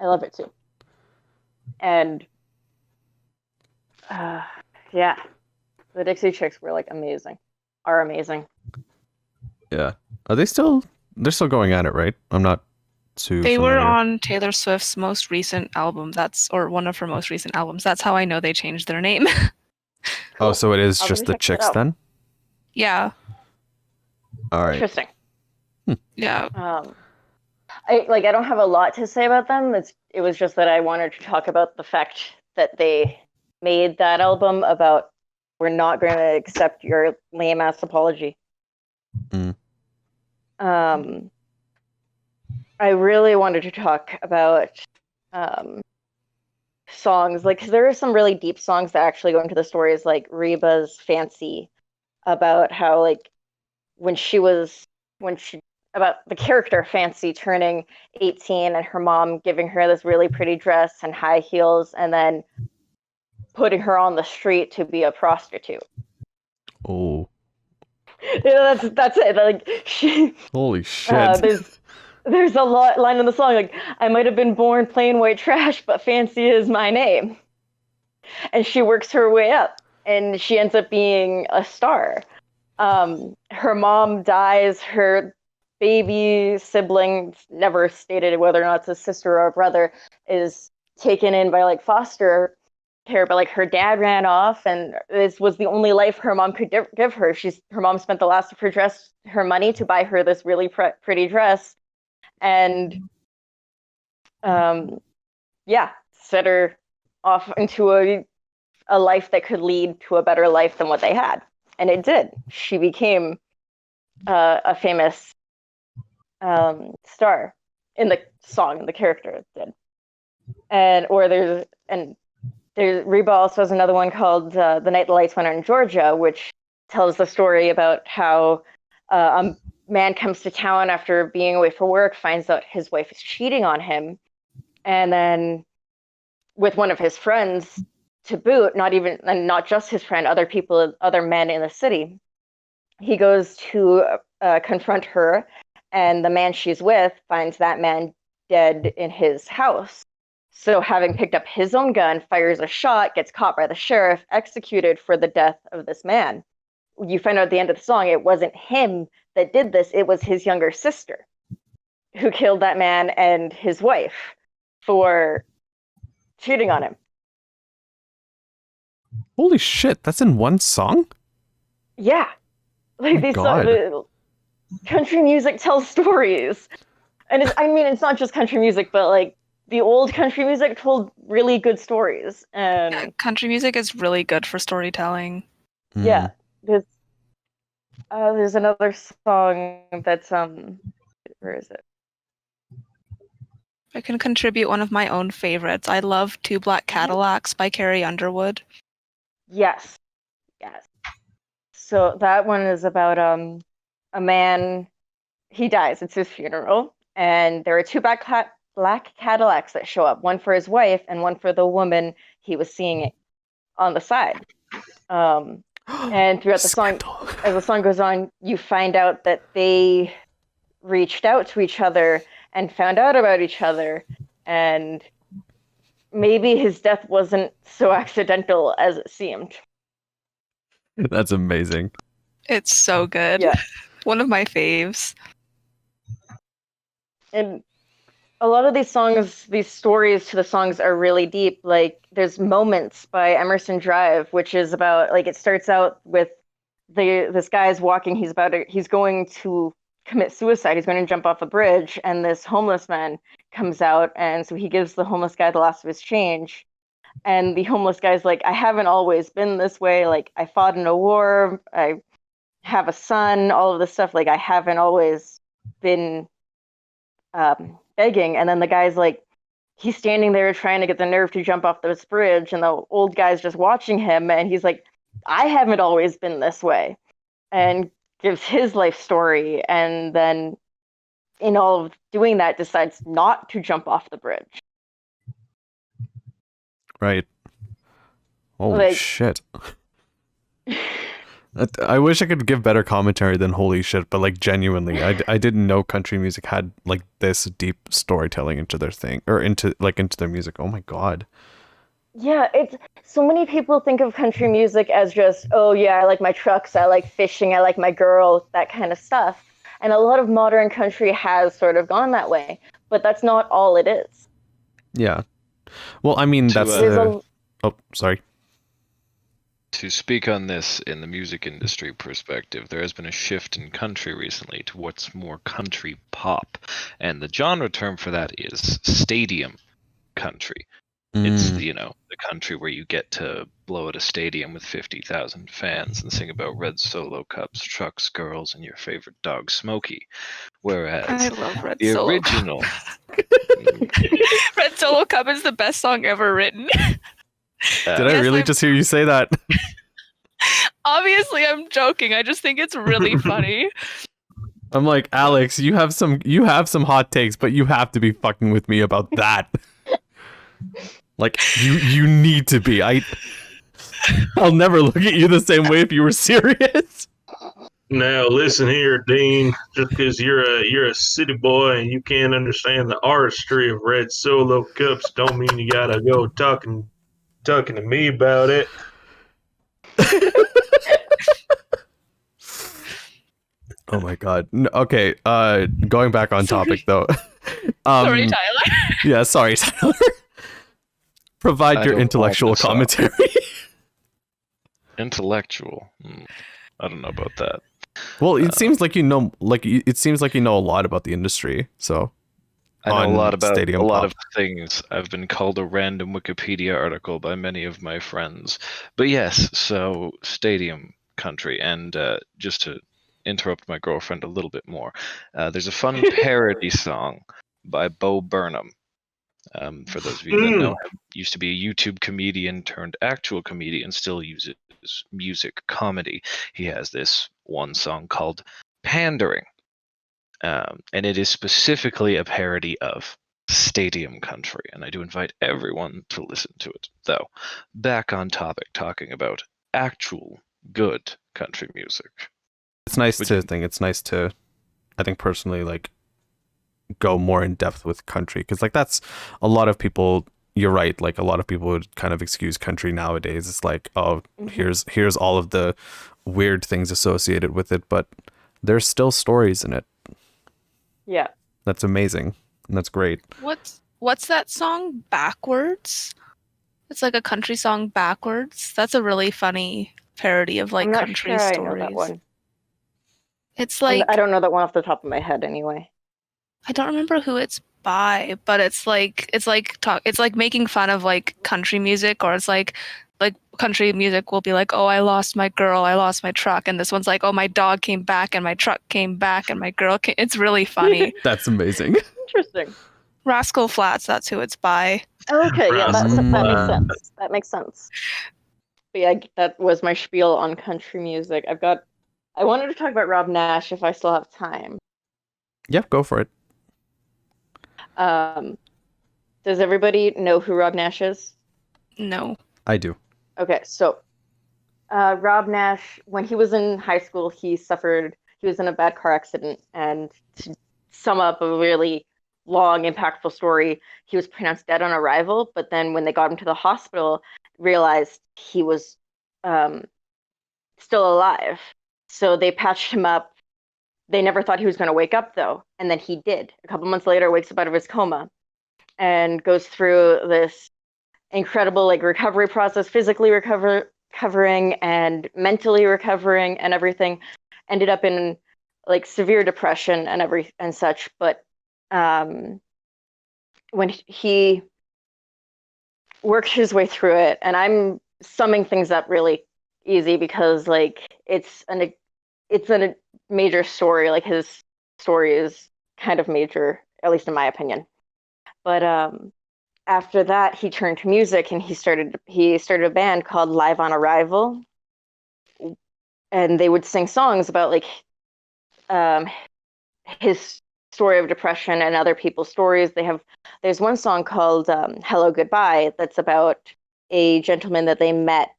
I love it too. And yeah, the Dixie Chicks were like amazing. Are amazing. Yeah. Are they still? They're still going at it, right? I'm not too. They were familiar. on Taylor Swift's most recent album. Or one of her most recent albums. That's how I know they changed their name. Oh, so it is I'll just go the check that Chicks out. then? Yeah. All right. Interesting. Yeah. I don't have a lot to say about them. It was just that I wanted to talk about the fact that they made that album about we're not going to accept your lame ass apology. Mm. I really wanted to talk about songs, like, 'cause there are some really deep songs that actually go into the stories, like Reba's Fancy, about how like about the character Fancy turning 18 and her mom giving her this really pretty dress and high heels and then putting her on the street to be a prostitute. Oh. Yeah, that's it. Like Holy shit. there's a line in the song like, "I might have been born plain white trash, but Fancy is my name." And she works her way up and she ends up being a star. Her mom dies, her baby sibling, never stated whether or not it's a sister or a brother, is taken in by like foster care, but like her dad ran off and this was the only life her mom could give her. Her mom spent the last of her money to buy her this really pretty dress and set her off into a life that could lead to a better life than what they had. And it did. She became a famous star in the song, the character did. Reba also has another one called The Night the Lights Went Out in Georgia, which tells the story about how a man comes to town after being away for work, finds out his wife is cheating on him, and then with one of his friends to boot, not just his friend, other men in the city, he goes to confront her, and the man she's with finds that man dead in his house. So having picked up his own gun, fires a shot, gets caught by the sheriff, executed for the death of this man. You find out at the end of the song, it wasn't him that did this, it was his younger sister who killed that man and his wife for cheating on him. Holy shit, that's in one song? Yeah. Like these country music tells stories. And it's not just country music, but like the old country music told really good stories. And country music is really good for storytelling. yeah, there's another song that's where is it? I can contribute one of my own favorites. I love Two Black Cadillacs by Carrie Underwood. Yes. So that one is about a man. He dies. It's his funeral, and there are two black Cadillacs that show up. One for his wife, and one for the woman he was seeing on the side. And throughout the song, as the song goes on, you find out that they reached out to each other and found out about each other, and maybe his death wasn't so accidental as it seemed. That's amazing. It's so good. Yeah. One of my faves. And a lot of these songs, these stories to the songs are really deep. Like there's Moments by Emerson Drive, which is about, like, it starts out with this guy's walking, he's going to commit suicide, he's going to jump off a bridge, and this homeless man comes out, and so he gives the homeless guy the last of his change. And the homeless guy's like, I haven't always been this way, like I fought in a war, I have a son, all of this stuff, like I haven't always been begging. And then the guy's like, he's standing there trying to get the nerve to jump off this bridge, and the old guy's just watching him, and he's like, I haven't always been this way, and gives his life story, and then in all of doing that decides not to jump off the bridge. Right. Holy shit. I wish I could give better commentary than holy shit, but like genuinely, I didn't know country music had like this deep storytelling into their thing, or into their music. Oh my god. Yeah, it's so many people think of country music as just, oh yeah, I like my trucks, I like fishing, I like my girl, that kind of stuff. And a lot of modern country has sort of gone that way, but that's not all it is. Yeah. Well, I mean, that's oh, sorry. To speak on this in the music industry perspective, there has been a shift in country recently to what's more country pop. And the genre term for that is stadium country. It's, the country where you get to blow at a stadium with 50,000 fans and sing about red Solo cups, trucks, girls, and your favorite dog, Smokey. Whereas I love Red the Solo original... Red Solo Cup is the best song ever written. Did I really just hear you say that? Obviously, I'm joking. I just think it's really funny. I'm like, Alex, you have some hot takes, but you have to be fucking with me about that. Like, you need to be. I'll never look at you the same way if you were serious. Now listen here, Dean. Just because you're a city boy and you can't understand the artistry of red Solo cups, don't mean you gotta go talking to me about it. Oh my god. Okay. Going back on topic though. Sorry, Tyler. Yeah. Sorry, Tyler. Provide your intellectual commentary. Intellectual. I don't know about that. Well, it seems like you know a lot about the industry. So I know a lot about Stadium a lot Pop. of things. I've been called a random Wikipedia article by many of my friends. But yes, so stadium country. And just to interrupt my girlfriend a little bit more, there's a fun parody song by Bo Burnham. For those of you that know him, used to be a YouTube comedian turned actual comedian, still uses music comedy. He has this one song called Pandering. And it is specifically a parody of stadium country. And I do invite everyone to listen to it. Though, back on topic, talking about actual good country music. It's nice to, I think personally, like, go more in depth with country, because like that's a lot of people you're right. Like a lot of people would kind of excuse country nowadays. It's like, oh, here's all of the weird things associated with it, but there's still stories in it. Yeah. That's amazing. And that's great. What's that song? Backwards? It's like a country song backwards. That's a really funny parody of like I'm not country sure stories. I know that one. It's like I don't know that one off the top of my head anyway. I don't remember who it's by, but it's like making fun of like country music, or it's like country music will be like, oh, I lost my girl, I lost my truck, and this one's like, oh, my dog came back and my truck came back and my girl came. It's really funny. That's amazing. Interesting. Rascal Flatts, that's who it's by. Okay, yeah, that makes Mm. sense. That makes sense. But yeah, that was my spiel on country music. I wanted to talk about Robb Nash if I still have time. Yeah, go for it. Does everybody know who Robb Nash is? No. I do. Okay, so Robb Nash, when he was in high school, he was in a bad car accident, and to sum up a really long, impactful story, he was pronounced dead on arrival, but then when they got him to the hospital, realized he was still alive. So they patched him up. They never thought he was going to wake up, though, and then he did. A couple months later, wakes up out of his coma and goes through this incredible like recovery process, physically recovering and mentally recovering and everything. Ended up in like severe depression and such, but when he worked his way through it, and I'm summing things up really easy because like it's a major story. Like his story is kind of major, at least in my opinion. But after that, he turned to music, and he started a band called Live on Arrival, and they would sing songs about like his story of depression and other people's stories. There's one song called Hello Goodbye that's about a gentleman that they met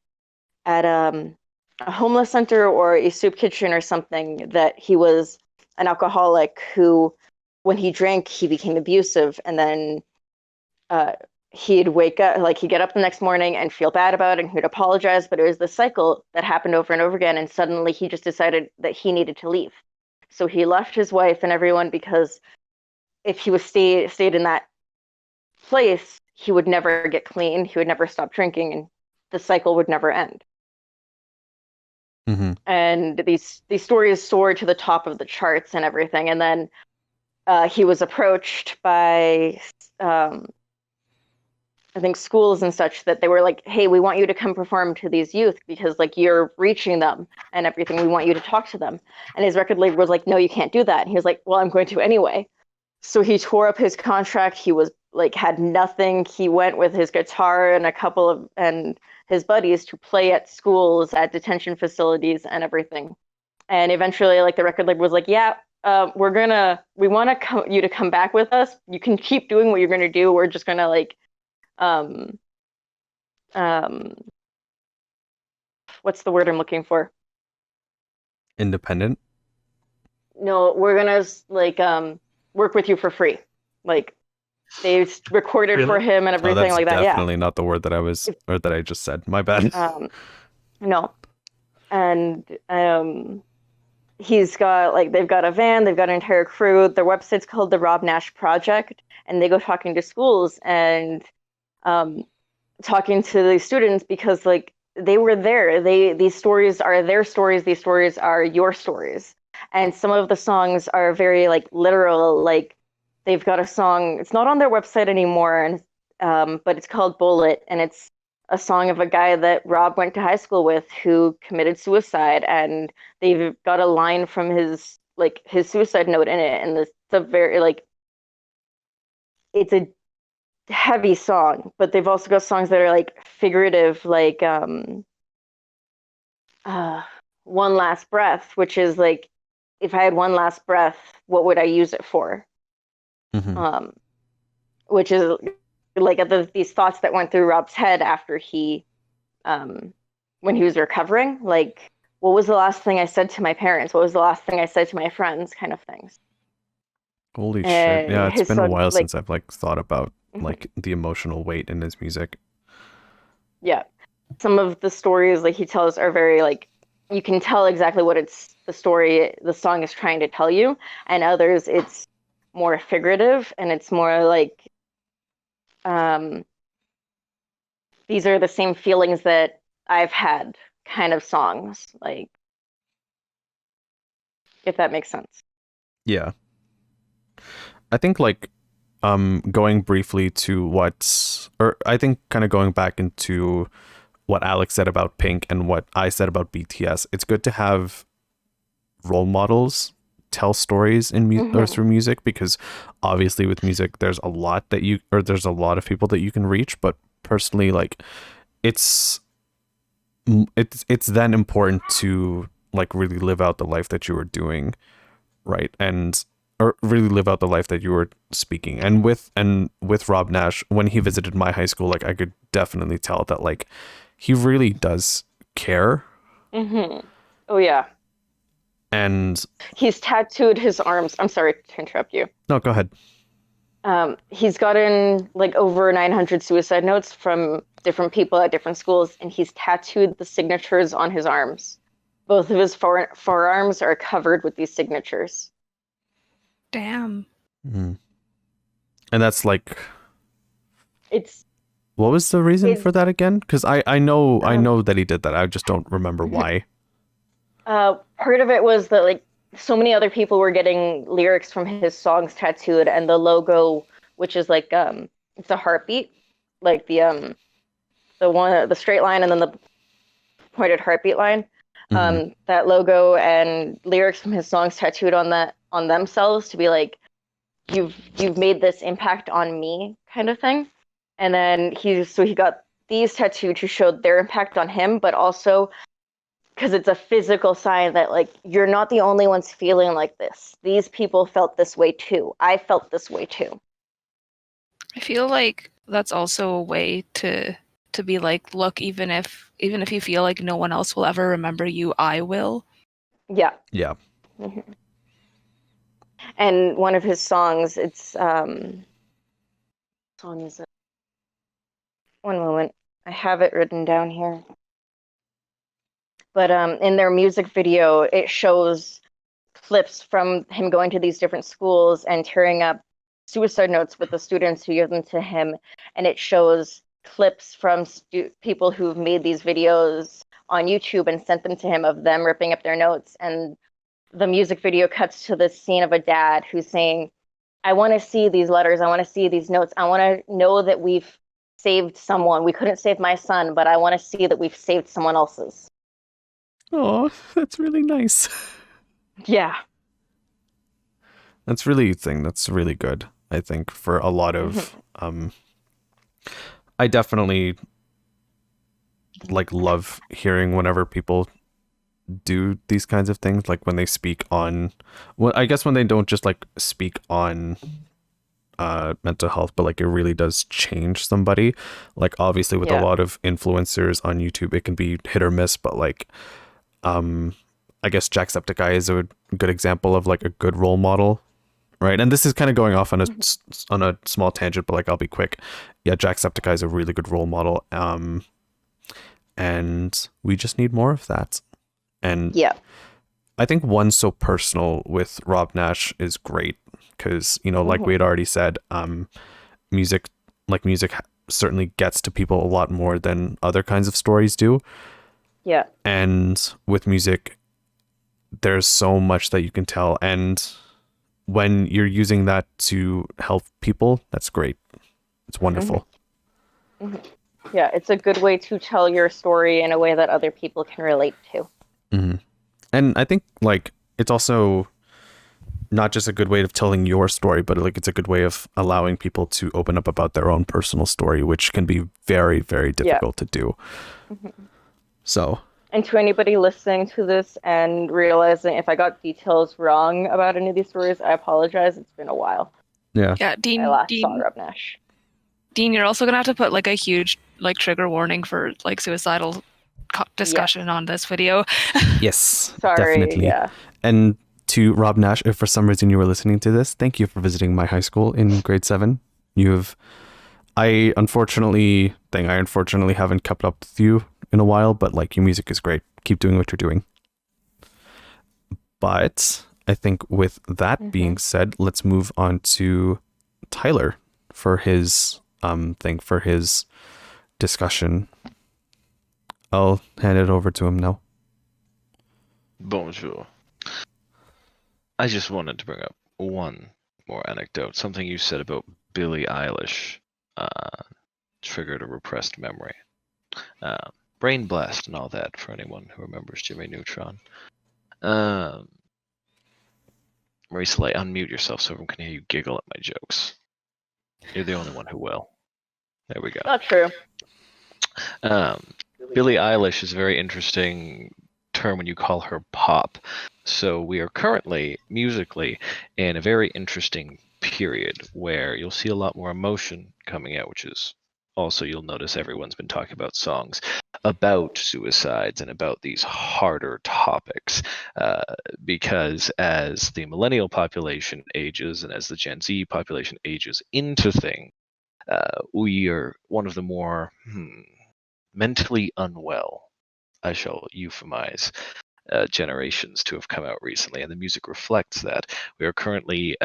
at a homeless center or a soup kitchen or something, that he was an alcoholic who, when he drank, he became abusive, and then he'd wake up, like he'd get up the next morning and feel bad about it, and he'd apologize, but it was this cycle that happened over and over again, and suddenly he just decided that he needed to leave. So he left his wife and everyone, because if he was stayed in that place, he would never get clean, he would never stop drinking, and the cycle would never end. Mm-hmm. And these stories soared to the top of the charts and everything. And then he was approached by I think schools and such, that they were like, hey, we want you to come perform to these youth because like you're reaching them and everything. We want you to talk to them. And his record label was like, no, you can't do that. And he was like, well, I'm going to anyway. So he tore up his contract. He was like, had nothing. He went with his guitar and his buddies to play at schools, at detention facilities and everything. And eventually like the record label was like, yeah, we want you to come back with us. You can keep doing what you're going to do. We're just going to like, what's the word I'm looking for? Independent? No, we're gonna like work with you for free. Like they recorded for him and everything like that. That's definitely not the word that I just said. My bad. No, and he's got like they've got a van, they've got an entire crew. Their website's called the Robb Nash Project, and they go talking to schools and talking to the students because like they were there. These stories are their stories. These stories are your stories. And some of the songs are very like literal. Like they've got a song. It's not on their website anymore, and but it's called Bullet, and it's a song of a guy that Robb went to high school with who committed suicide, and they've got a line from his suicide note in it, and it's a very like it's a heavy song, but they've also got songs that are like figurative, like One Last Breath, which is like, if I had one last breath, what would I use it for? Mm-hmm. Which is like these thoughts that went through Robb's head after he when he was recovering, like, what was the last thing I said to my parents? What was the last thing I said to my friends, kind of things. Holy shit. Yeah, it's been a while since I've like thought about like the emotional weight in his music. Yeah. Some of the stories like he tells are very like you can tell exactly what it's the story the song is trying to tell you, and others it's more figurative and it's more like these are the same feelings that I've had kind of songs, like if that makes sense. Yeah. I think like going briefly to I think kind of going back into what Alex said about Pink and what I said about BTS, it's good to have role models tell stories in or through music, because obviously with music there's a lot of people that you can reach, but personally like it's then important to like really live out the life that you were doing, right? Or really live out the life that you were speaking. And with Robb Nash, when he visited my high school, like I could definitely tell that like he really does care. Oh yeah. And he's tattooed his arms. I'm sorry to interrupt you. No, go ahead. He's gotten like over 900 suicide notes from different people at different schools, and he's tattooed the signatures on his arms. Both of his forearms are covered with these signatures. Damn. Mm. And that's like, it's. What was the reason for that again? Because I know that he did that. I just don't remember why. Part of it was that like so many other people were getting lyrics from his songs tattooed, and the logo, which is like it's a heartbeat, like the straight line and then the pointed heartbeat line. That logo and lyrics from his songs tattooed on themselves to be like, you've made this impact on me kind of thing. And then he got these tattooed to show their impact on him, but also because it's a physical sign that like you're not the only ones feeling like this. These people felt this way too. I felt this way too. I feel like that's also a way to be like, look, even if you feel like no one else will ever remember you, I will. Yeah. Yeah. Mm-hmm. And one of his songs, it's song is it? One moment. I have it written down here. But in their music video, it shows clips from him going to these different schools and tearing up suicide notes with the students who give them to him. And it shows clips from people who've made these videos on YouTube and sent them to him of them ripping up their notes. And the music video cuts to this scene of a dad who's saying, I want to see these letters. I want to see these notes. I want to know that we've saved someone. We couldn't save my son, but I want to see that we've saved someone else's. Oh, that's really nice. Yeah. That's really good, I think, for a lot of I definitely like love hearing whenever people do these kinds of things, like when they speak on I guess when they don't just like speak on mental health, but like it really does change somebody. Like obviously with a lot of influencers on YouTube it can be hit or miss, but like I guess Jacksepticeye is a good example of like a good role model, right? And this is kind of going off on a small tangent, but like I'll be quick. Yeah, Jacksepticeye is a really good role model, and we just need more of that. And yeah, I think one so personal with Robb Nash is great because, you know, like we had already said, music certainly gets to people a lot more than other kinds of stories do. Yeah. And with music, there's so much that you can tell. And when you're using that to help people, that's great. It's wonderful. Yeah, it's a good way to tell your story in a way that other people can relate to. And I think like it's also not just a good way of telling your story, but like it's a good way of allowing people to open up about their own personal story, which can be very, very difficult to do. So, and to anybody listening to this and realizing if I got details wrong about any of these stories, I apologize. It's been a while. Yeah. Yeah, Dean. I last saw Robb Nash. Dean, you're also gonna have to put like a huge like trigger warning for like suicidal discussion on this video. Yes. Sorry. Definitely. Yeah. And to Robb Nash, if for some reason you were listening to this, thank you for visiting my high school in grade 7. You've I unfortunately haven't kept up with you in a while, but like your music is great. Keep doing what you're doing. But I think with that being said, let's move on to Tyler for his for his discussion. I'll hand it over to him now. Bonjour. I just wanted to bring up one more anecdote. Something you said about Billie Eilish triggered a repressed memory. Brain blast and all that for anyone who remembers Jimmy Neutron. Marie-Soleil, unmute yourself so everyone can hear you giggle at my jokes. You're the only one who will. There we go. Not true. Billie Eilish is a very interesting term when you call her pop. So we are currently, musically, in a very interesting period where you'll see a lot more emotion coming out, which is also, you'll notice everyone's been talking about songs about suicides and about these harder topics, because as the millennial population ages and as the Gen Z population ages into things, we are one of the more mentally unwell, I shall euphemize, generations to have come out recently, and the music reflects that. We are currently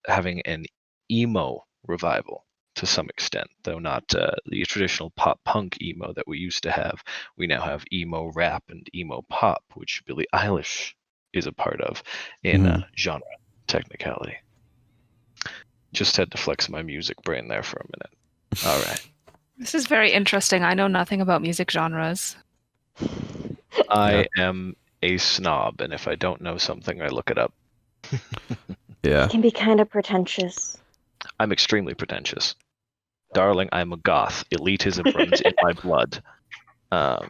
having an emo revival to some extent, though not the traditional pop punk emo that we used to have. We now have emo rap and emo pop, which Billie Eilish is a part of in genre technicality. Just had to flex my music brain there for a minute. All right. This is very interesting. I know nothing about music genres. I am a snob, and if I don't know something, I look it up. Yeah. It can be kind of pretentious. I'm extremely pretentious. Darling, I'm a goth. Elitism runs in my blood. I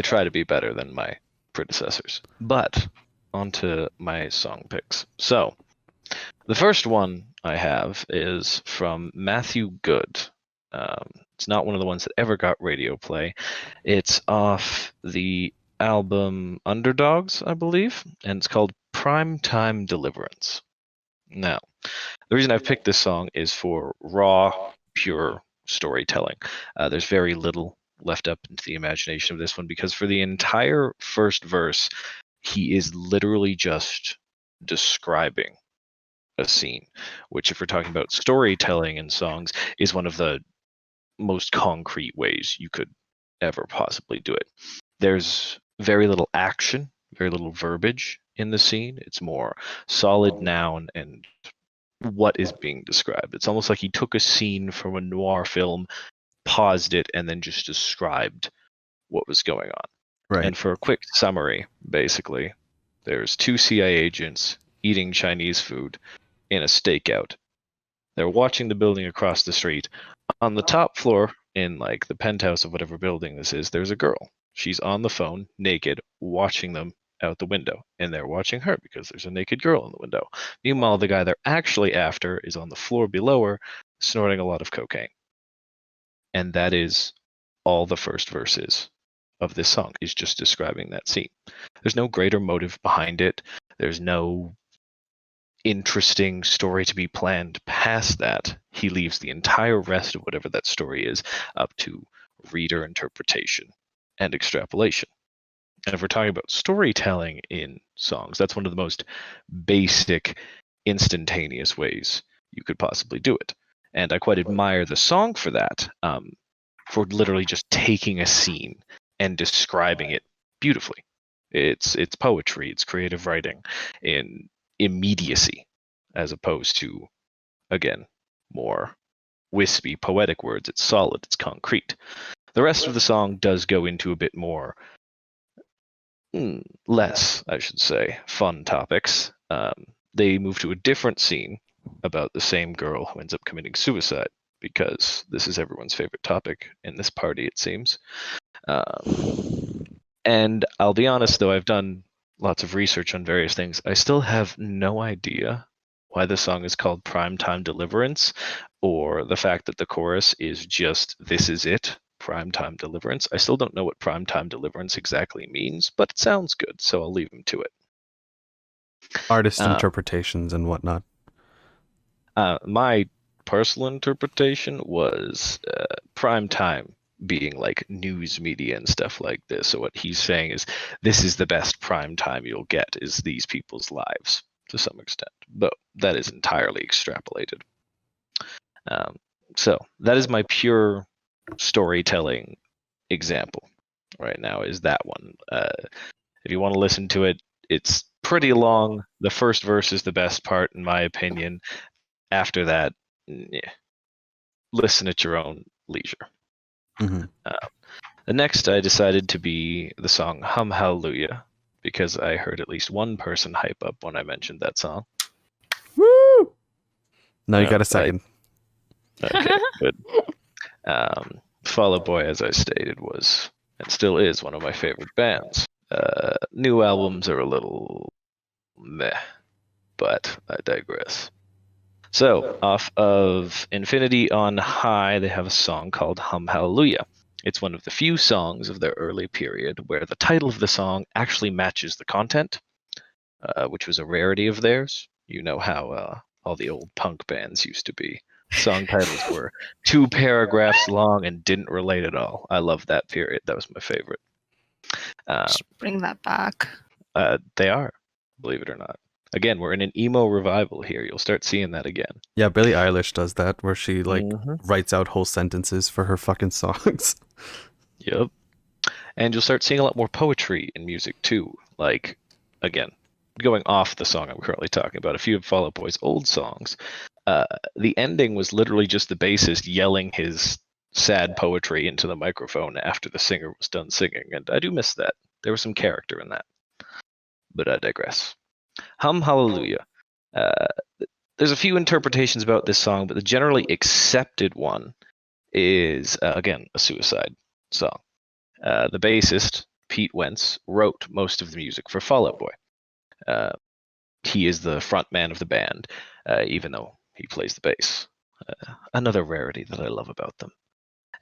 try to be better than my predecessors. But, on to my song picks. So, the first one I have is from Matthew Good. It's not one of the ones that ever got radio play. It's off the album Underdogs, I believe, and it's called Primetime Deliverance. Now, the reason I've picked this song is for raw, pure storytelling. There's very little left up into the imagination of this one, because for the entire first verse, he is literally just describing a scene, which, if we're talking about storytelling in songs, is one of the most concrete ways you could ever possibly do it. There's very little action, very little verbiage in the scene. It's more solid noun and what is being described. It's almost like he took a scene from a noir film, paused it, and then just described what was going on. Right. And for a quick summary, basically, there's two CIA agents eating Chinese food in a stakeout. They're watching the building across the street. On the top floor, in like the penthouse of whatever building this is, there's a girl. She's on the phone, naked, watching them out the window, and they're watching her because there's a naked girl in the window. Meanwhile, the guy they're actually after is on the floor below her, snorting a lot of cocaine. And that is all the first verse is of this song, is just describing that scene. There's no greater motive behind it. There's no interesting story to be planned past that. He leaves the entire rest of whatever that story is up to reader interpretation and extrapolation. And if we're talking about storytelling in songs, that's one of the most basic, instantaneous ways you could possibly do it. And I quite admire the song for that, for literally just taking a scene and describing it beautifully. It's poetry, it's creative writing in immediacy, as opposed to, again, more wispy poetic words. It's solid, it's concrete. The rest of the song does go into a bit more, less, I should say, fun topics. They move to a different scene about the same girl who ends up committing suicide, because this is everyone's favorite topic in this party, it seems. And I'll be honest, though, I've done lots of research on various things. I still have no idea why the song is called Primetime Deliverance, or the fact that the chorus is just, this is it, Primetime Deliverance. I still don't know what Primetime Deliverance exactly means, but it sounds good, so I'll leave him to it. Artist interpretations and whatnot. My personal interpretation was prime time being like news media and stuff like this. So what he's saying is this is the best prime time you'll get is these people's lives to some extent, but that is entirely extrapolated. So that is my pure storytelling example right now, is that one. If you want to listen to it, it's pretty long. The first verse is the best part in my opinion. After that, listen at your own leisure. Mm-hmm. The next I decided to be the song Hum Hallelujah, because I heard at least one person hype up when I mentioned that song. Woo! Now you got a second. Okay, good. Fall Out Boy, as I stated, was and still is one of my favorite bands. New albums are a little meh, but I digress. So, off of Infinity on High, they have a song called Hum Hallelujah. It's one of the few songs of their early period where the title of the song actually matches the content, which was a rarity of theirs. You know how all the old punk bands used to be. Song titles were 2 paragraphs long and didn't relate at all. I love that period. That was my favorite. Just bring that back. They are, believe it or not. Again, we're in an emo revival here. You'll start seeing that again. Yeah, Billie Eilish does that, where she writes out whole sentences for her fucking songs. Yep. And you'll start seeing a lot more poetry in music too. Like, again, going off the song I'm currently talking about, a few of Fall Out Boy's old songs, the ending was literally just the bassist yelling his sad poetry into the microphone after the singer was done singing, and I do miss that. There was some character in that. But I digress. Hum Hallelujah. There's a few interpretations about this song, but the generally accepted one is, again, a suicide song. The bassist, Pete Wentz, wrote most of the music for Fall Out Boy. He is the front man of the band, even though he plays the bass. Another rarity that I love about them.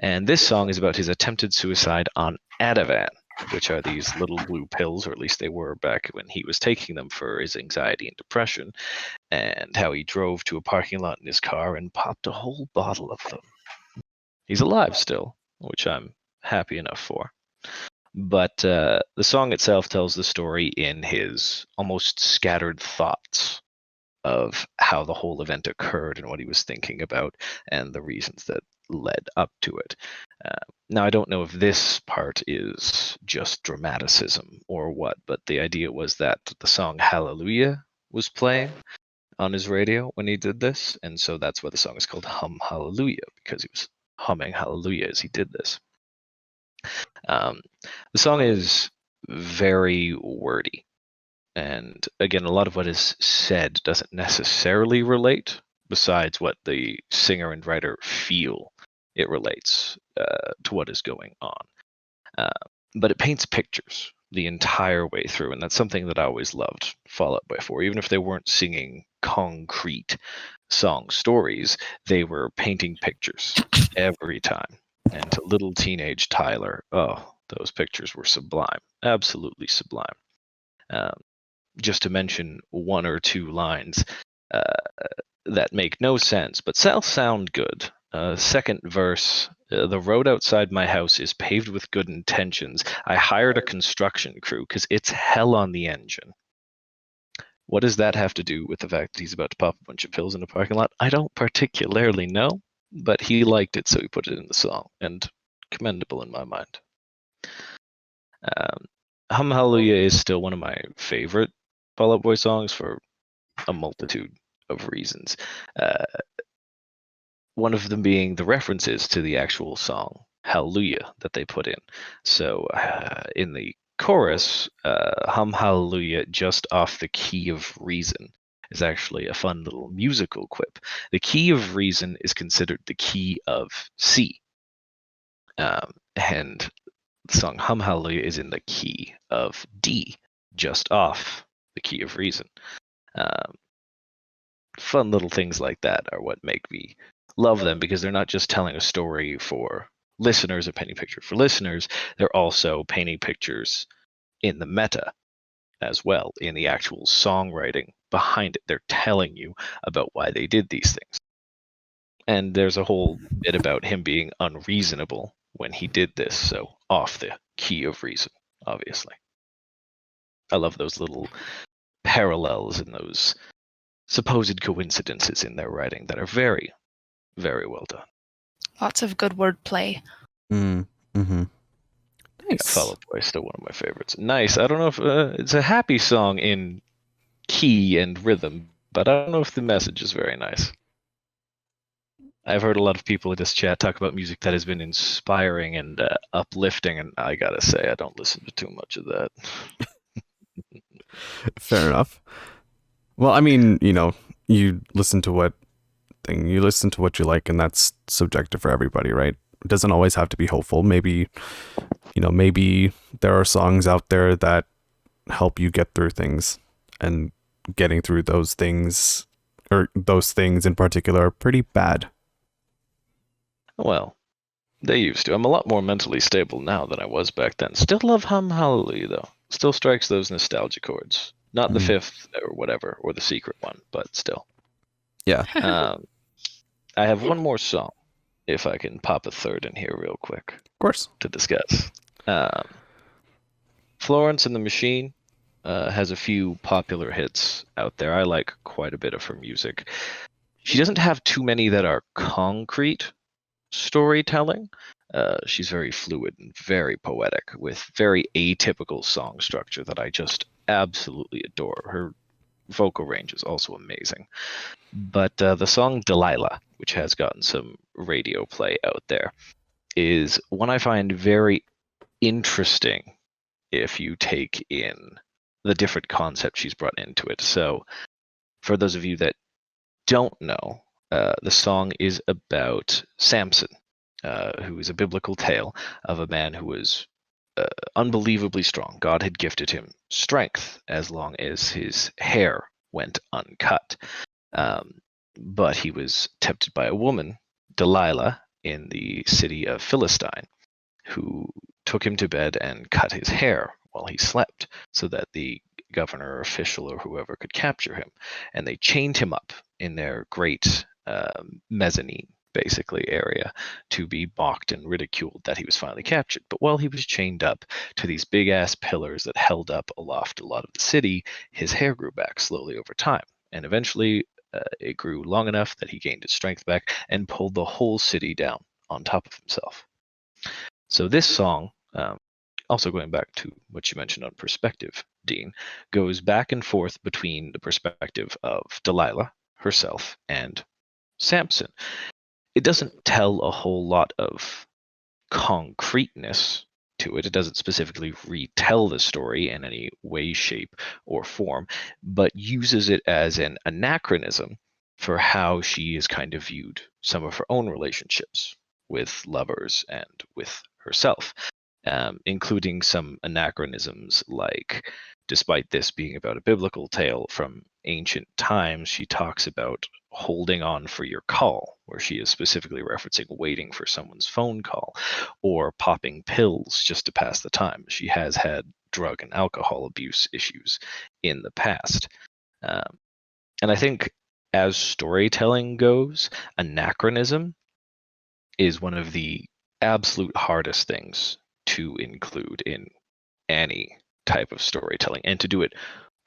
And this song is about his attempted suicide on Ativan, which are these little blue pills, or at least they were back when he was taking them for his anxiety and depression, and how he drove to a parking lot in his car and popped a whole bottle of them. He's alive still, which I'm happy enough for. But the song itself tells the story in his almost scattered thoughts of how the whole event occurred and what he was thinking about and the reasons that led up to it. Now, I don't know if this part is just dramaticism or what, but the idea was that the song Hallelujah was playing on his radio when he did this, and so that's why the song is called Hum Hallelujah, because he was humming Hallelujah as he did this. The song is very wordy, and again, a lot of what is said doesn't necessarily relate, besides what the singer and writer feel it relates to what is going on. But it paints pictures the entire way through, and that's something that I always loved Fall Out Boy for. Even if they weren't singing concrete song stories, they were painting pictures every time. And to little teenage Tyler, oh, those pictures were sublime, absolutely sublime. Just to mention one or two lines that make no sense, but sound good. Second verse, the road outside my house is paved with good intentions. I hired a construction crew because it's hell on the engine. What does that have to do with the fact that he's about to pop a bunch of pills in a parking lot? I don't particularly know, but he liked it, so he put it in the song, and commendable in my mind. Hum Hallelujah is still one of my favorite Fall Out Boy songs for a multitude of reasons. One of them being the references to the actual song Hallelujah that they put in. So in the chorus, Hum Hallelujah just off the key of reason is actually a fun little musical quip. The key of reason is considered the key of C. And the song Hum Hallelujah is in the key of D, just off the key of reason. Fun little things like that are what make me love them, because they're not just telling a story for listeners or painting pictures for listeners, they're also painting pictures in the meta as well, in the actual songwriting behind it. They're telling you about why they did these things. And there's a whole bit about him being unreasonable when he did this, so off the key of reason, obviously. I love those little parallels and those supposed coincidences in their writing that are very, very well done. Lots of good wordplay. Mm-hmm. Nice. Fall Out Boy is still one of my favorites. Nice. I don't know if it's a happy song in key and rhythm, but I don't know if the message is very nice. I've heard a lot of people in this chat talk about music that has been inspiring and uplifting, and I gotta say, I don't listen to too much of that. Fair enough. Well, I mean, you listen to what you like, and that's subjective for everybody, right? It doesn't always have to be hopeful. Maybe there are songs out there that help you get through things, and getting through those things, or those things in particular, are pretty bad. Well, they used to. I'm a lot more mentally stable now than I was back then. Still love Hum Hallelujah, though. Still strikes those nostalgia chords. Not the fifth or whatever, or the secret one, but still. Yeah. I have one more song, if I can pop a third in here real quick. Of course. To discuss. Florence and the Machine has a few popular hits out there. I like quite a bit of her music. She doesn't have too many that are concrete storytelling. She's very fluid and very poetic, with very atypical song structure that I just absolutely adore. Her vocal range is also amazing. But the song Delilah, which has gotten some radio play out there, is one I find very interesting if you take in the different concepts she's brought into it. So for those of you that don't know, the song is about Samson, who is a biblical tale of a man who was unbelievably strong. God had gifted him strength as long as his hair went uncut. But he was tempted by a woman, Delilah, in the city of Philistine, who took him to bed and cut his hair while he slept so that the governor or official or whoever could capture him. And they chained him up in their great mezzanine, basically, area to be mocked and ridiculed that he was finally captured. But while he was chained up to these big ass pillars that held up aloft a lot of the city, his hair grew back slowly over time. And eventually it grew long enough that he gained his strength back and pulled the whole city down on top of himself. So this song, also going back to what you mentioned on perspective, Dean, goes back and forth between the perspective of Delilah herself and Samson. It doesn't tell a whole lot of concreteness to it. It doesn't specifically retell the story in any way, shape, or form, but uses it as an anachronism for how she has kind of viewed some of her own relationships with lovers and with herself, including some anachronisms like, despite this being about a biblical tale from ancient times, she talks about holding on for your call, where she is specifically referencing waiting for someone's phone call, or popping pills just to pass the time. She has had drug and alcohol abuse issues in the past. And I think as storytelling goes, anachronism is one of the absolute hardest things to include in any type of storytelling, and to do it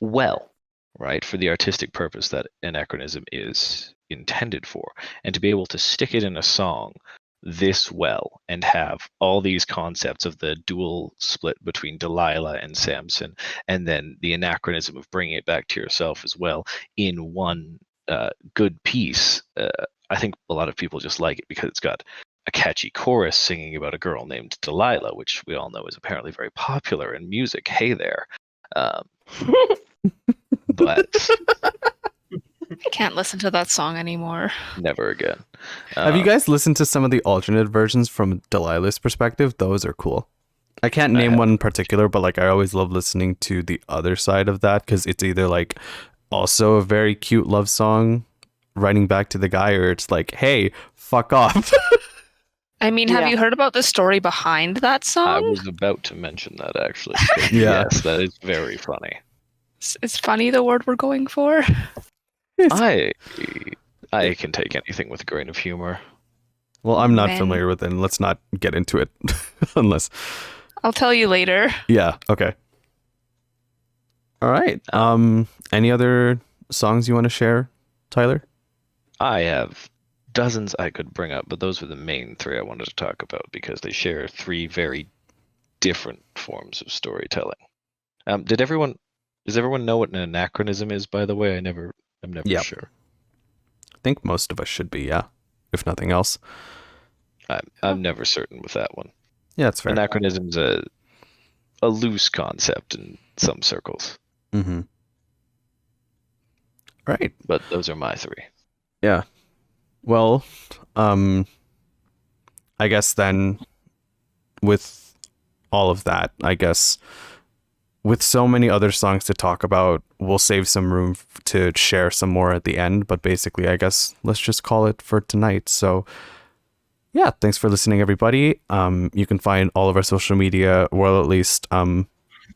well, right, for the artistic purpose that anachronism is intended for, and to be able to stick it in a song this well and have all these concepts of the dual split between Delilah and Samson, and then the anachronism of bringing it back to yourself as well in one good piece. I think a lot of people just like it because it's got a catchy chorus singing about a girl named Delilah, which we all know is apparently very popular in music. Hey there. But I can't listen to that song anymore. never again. Have you guys listened to some of the alternate versions from Delilah's perspective? Those are cool. I can't name one in particular, but like I always love listening to the other side of that, because it's either like also a very cute love song writing back to the guy, or it's like, hey, fuck off. I mean, have you heard about the story behind that song? I was about to mention that, actually. Yeah. Yes, that is very funny. Is funny the word we're going for? I I can take anything with a grain of humor. Well, I'm not Man. familiar with it, and let's not get into it unless. I'll tell you later. Yeah. Okay. All right. Any other songs you want to share, Tyler? I have dozens I could bring up, but those were the main three I wanted to talk about because they share three very different forms of storytelling. Does everyone know what an anachronism is, by the way? I'm never Yep. sure. I think most of us should be, yeah, if nothing else. I'm never certain with that one. Yeah, that's fair. Anachronism's a loose concept in some circles. Mm-hmm. Right. But those are my three. Yeah. Well, I guess then with all of that, I guess with so many other songs to talk about, we'll save some room to share some more at the end. But basically, I guess let's just call it for tonight. So yeah, thanks for listening, everybody. You can find all of our social media, well, at least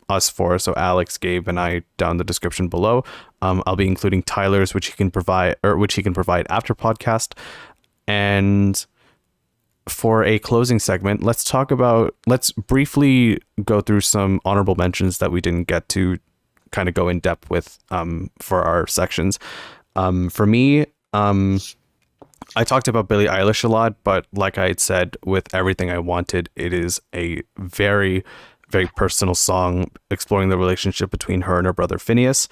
us four, so Alex, Gabe, and I, down the description below. I'll be including Tyler's, which he can provide after podcast. And for a closing segment, let's briefly go through some honorable mentions that we didn't get to kind of go in depth with for our sections. For me, I talked about Billie Eilish a lot, but like I had said, with Everything I Wanted, it is a very, very personal song exploring the relationship between her and her brother Phineas.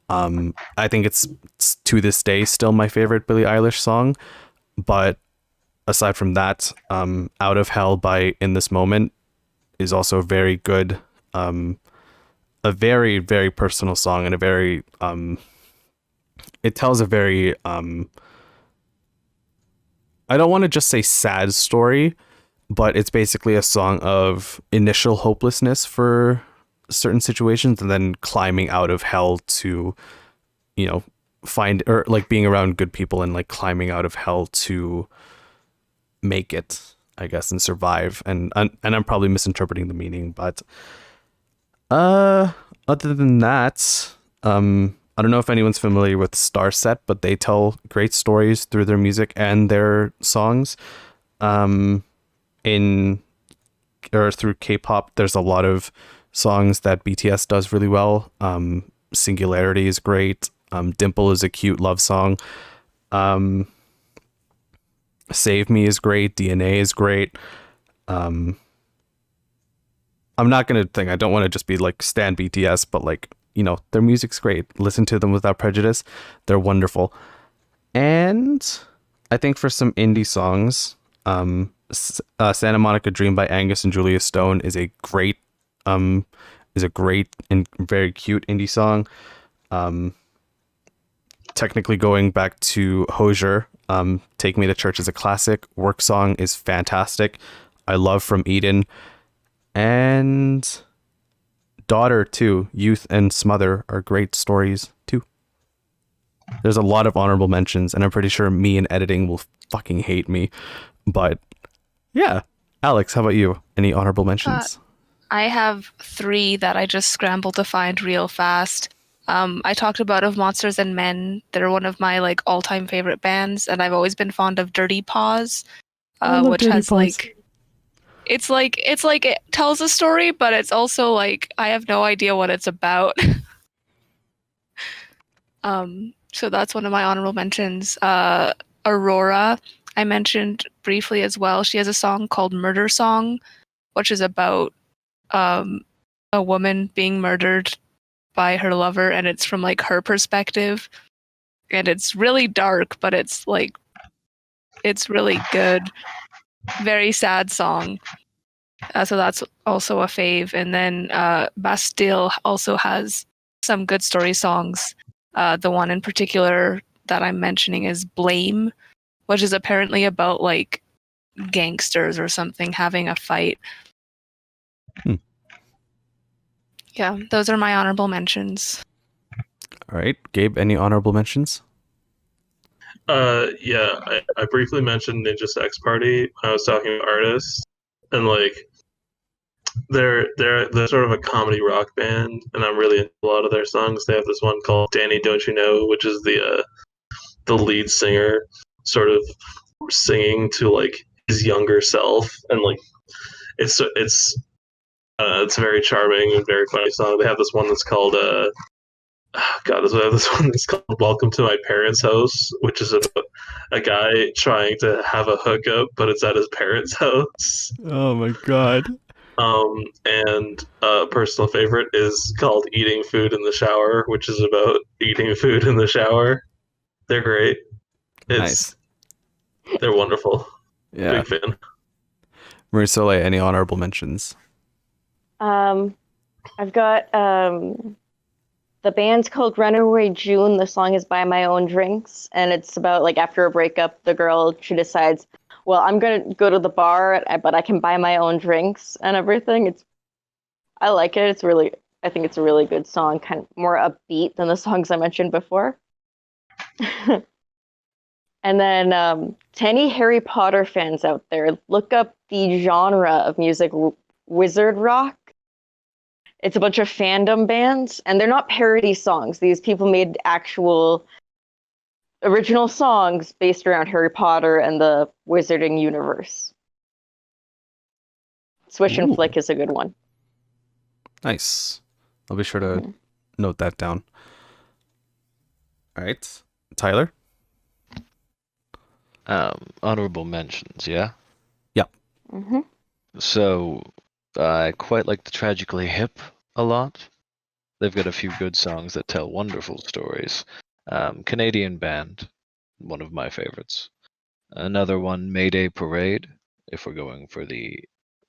I think it's to this day still my favorite Billie Eilish song, but aside from that, Out of Hell by In This Moment is also very good. A very, very personal song, and a very it tells a very I don't want to just say sad story, but it's basically a song of initial hopelessness for certain situations and then climbing out of hell to, find, or like being around good people and like climbing out of hell to make it, I guess, and survive. And I'm probably misinterpreting the meaning, but other than that, I don't know if anyone's familiar with Starset, but they tell great stories through their music and their songs. Through K-pop, there's a lot of songs that BTS does really well. Singularity is great. Dimple is a cute love song. Save Me is great. DNA is great. I'm not gonna think. I don't want to just be like stan BTS, but like, their music's great. Listen to them without prejudice. They're wonderful. And I think for some indie songs, Santa Monica Dream by Angus and Julia Stone is a great and very cute indie song. Technically going back to Hozier, Take Me to Church is a classic. Work Song is fantastic. I love From Eden. And Daughter too, Youth and Smother are great stories too. There's a lot of honorable mentions, and I'm pretty sure me in editing will fucking hate me. But yeah. Alex, how about you? Any honorable mentions? I have 3 that I just scrambled to find real fast. I talked about Of Monsters and Men. They're one of my like all-time favorite bands, and I've always been fond of Dirty Paws, which Dirty has Paws. like it's like it tells a story, but it's also like I have no idea what it's about. So that's one of my honorable mentions. Aurora, I mentioned briefly as well. She has a song called Murder Song, which is about a woman being murdered by her lover, and it's from like her perspective. And it's really dark, but it's really good. Very sad song. So that's also a fave. And then Bastille also has some good story songs. The one in particular that I'm mentioning is Blame, which is apparently about like gangsters or something having a fight. Yeah, those are my honorable mentions. All right. Gabe, any honorable mentions? Yeah, I briefly mentioned Ninja Sex Party when I was talking about artists, and like they're sort of a comedy rock band, and I'm really into a lot of their songs. They have this one called Danny Don't You Know, which is the the lead singer sort of singing to like his younger self, and like it's a very charming and very funny song. They have this one that's called they have this one that's called "Welcome to My Parents' House," which is about a guy trying to have a hookup, but it's at his parents' house. Oh my god. And a personal favorite is called "Eating Food in the Shower," which is about eating food in the shower. They're great. Nice. They're wonderful. Yeah. Big fan. Marie-Soleil, any honorable mentions? I've got the band's called Runaway June. The song is Buy My Own Drinks, and it's about like after a breakup, the girl, she decides, well, I'm gonna go to the bar, but I can buy my own drinks and everything. I like it. I think it's a really good song, kind of more upbeat than the songs I mentioned before. And then to any Harry Potter fans out there, look up the genre of music, wizard rock. It's a bunch of fandom bands, and they're not parody songs. These people made actual original songs based around Harry Potter and the wizarding universe. Swish and Flick is a good one. Nice. I'll be sure to note that down. All right. Tyler? Honorable mentions, yeah? Yep. Mm-hmm. So, I quite like the Tragically Hip a lot. They've got a few good songs that tell wonderful stories. Canadian band, one of my favorites. Another one, Mayday Parade. If we're going for the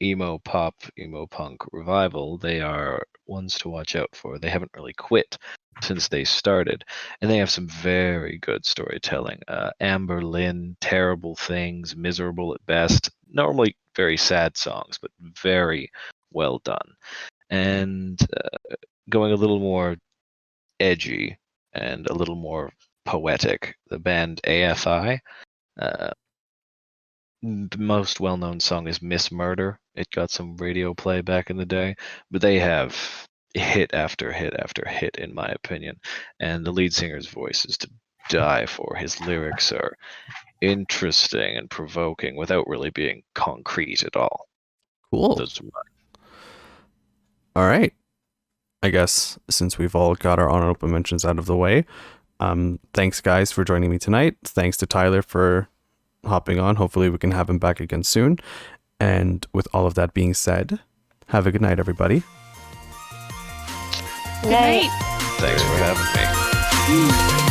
emo pop, emo punk revival, they are ones to watch out for. They haven't really quit since they started, and they have some very good storytelling. Amber Lynn, Terrible Things, Miserable at Best. Normally very sad songs, but very well done. And going a little more edgy and a little more poetic, the band AFI. The most well-known song is Miss Murder. It got some radio play back in the day, but they have hit after hit after hit, in my opinion. And the lead singer's voice is to die for. His lyrics are interesting and provoking without really being concrete at all. Cool. Those are mine. All right. I guess since we've all got our honorable mentions out of the way, thanks guys for joining me tonight. Thanks to Tyler for hopping on. Hopefully we can have him back again soon. And with all of that being said, have a good night, everybody. Good night. Thanks for having me.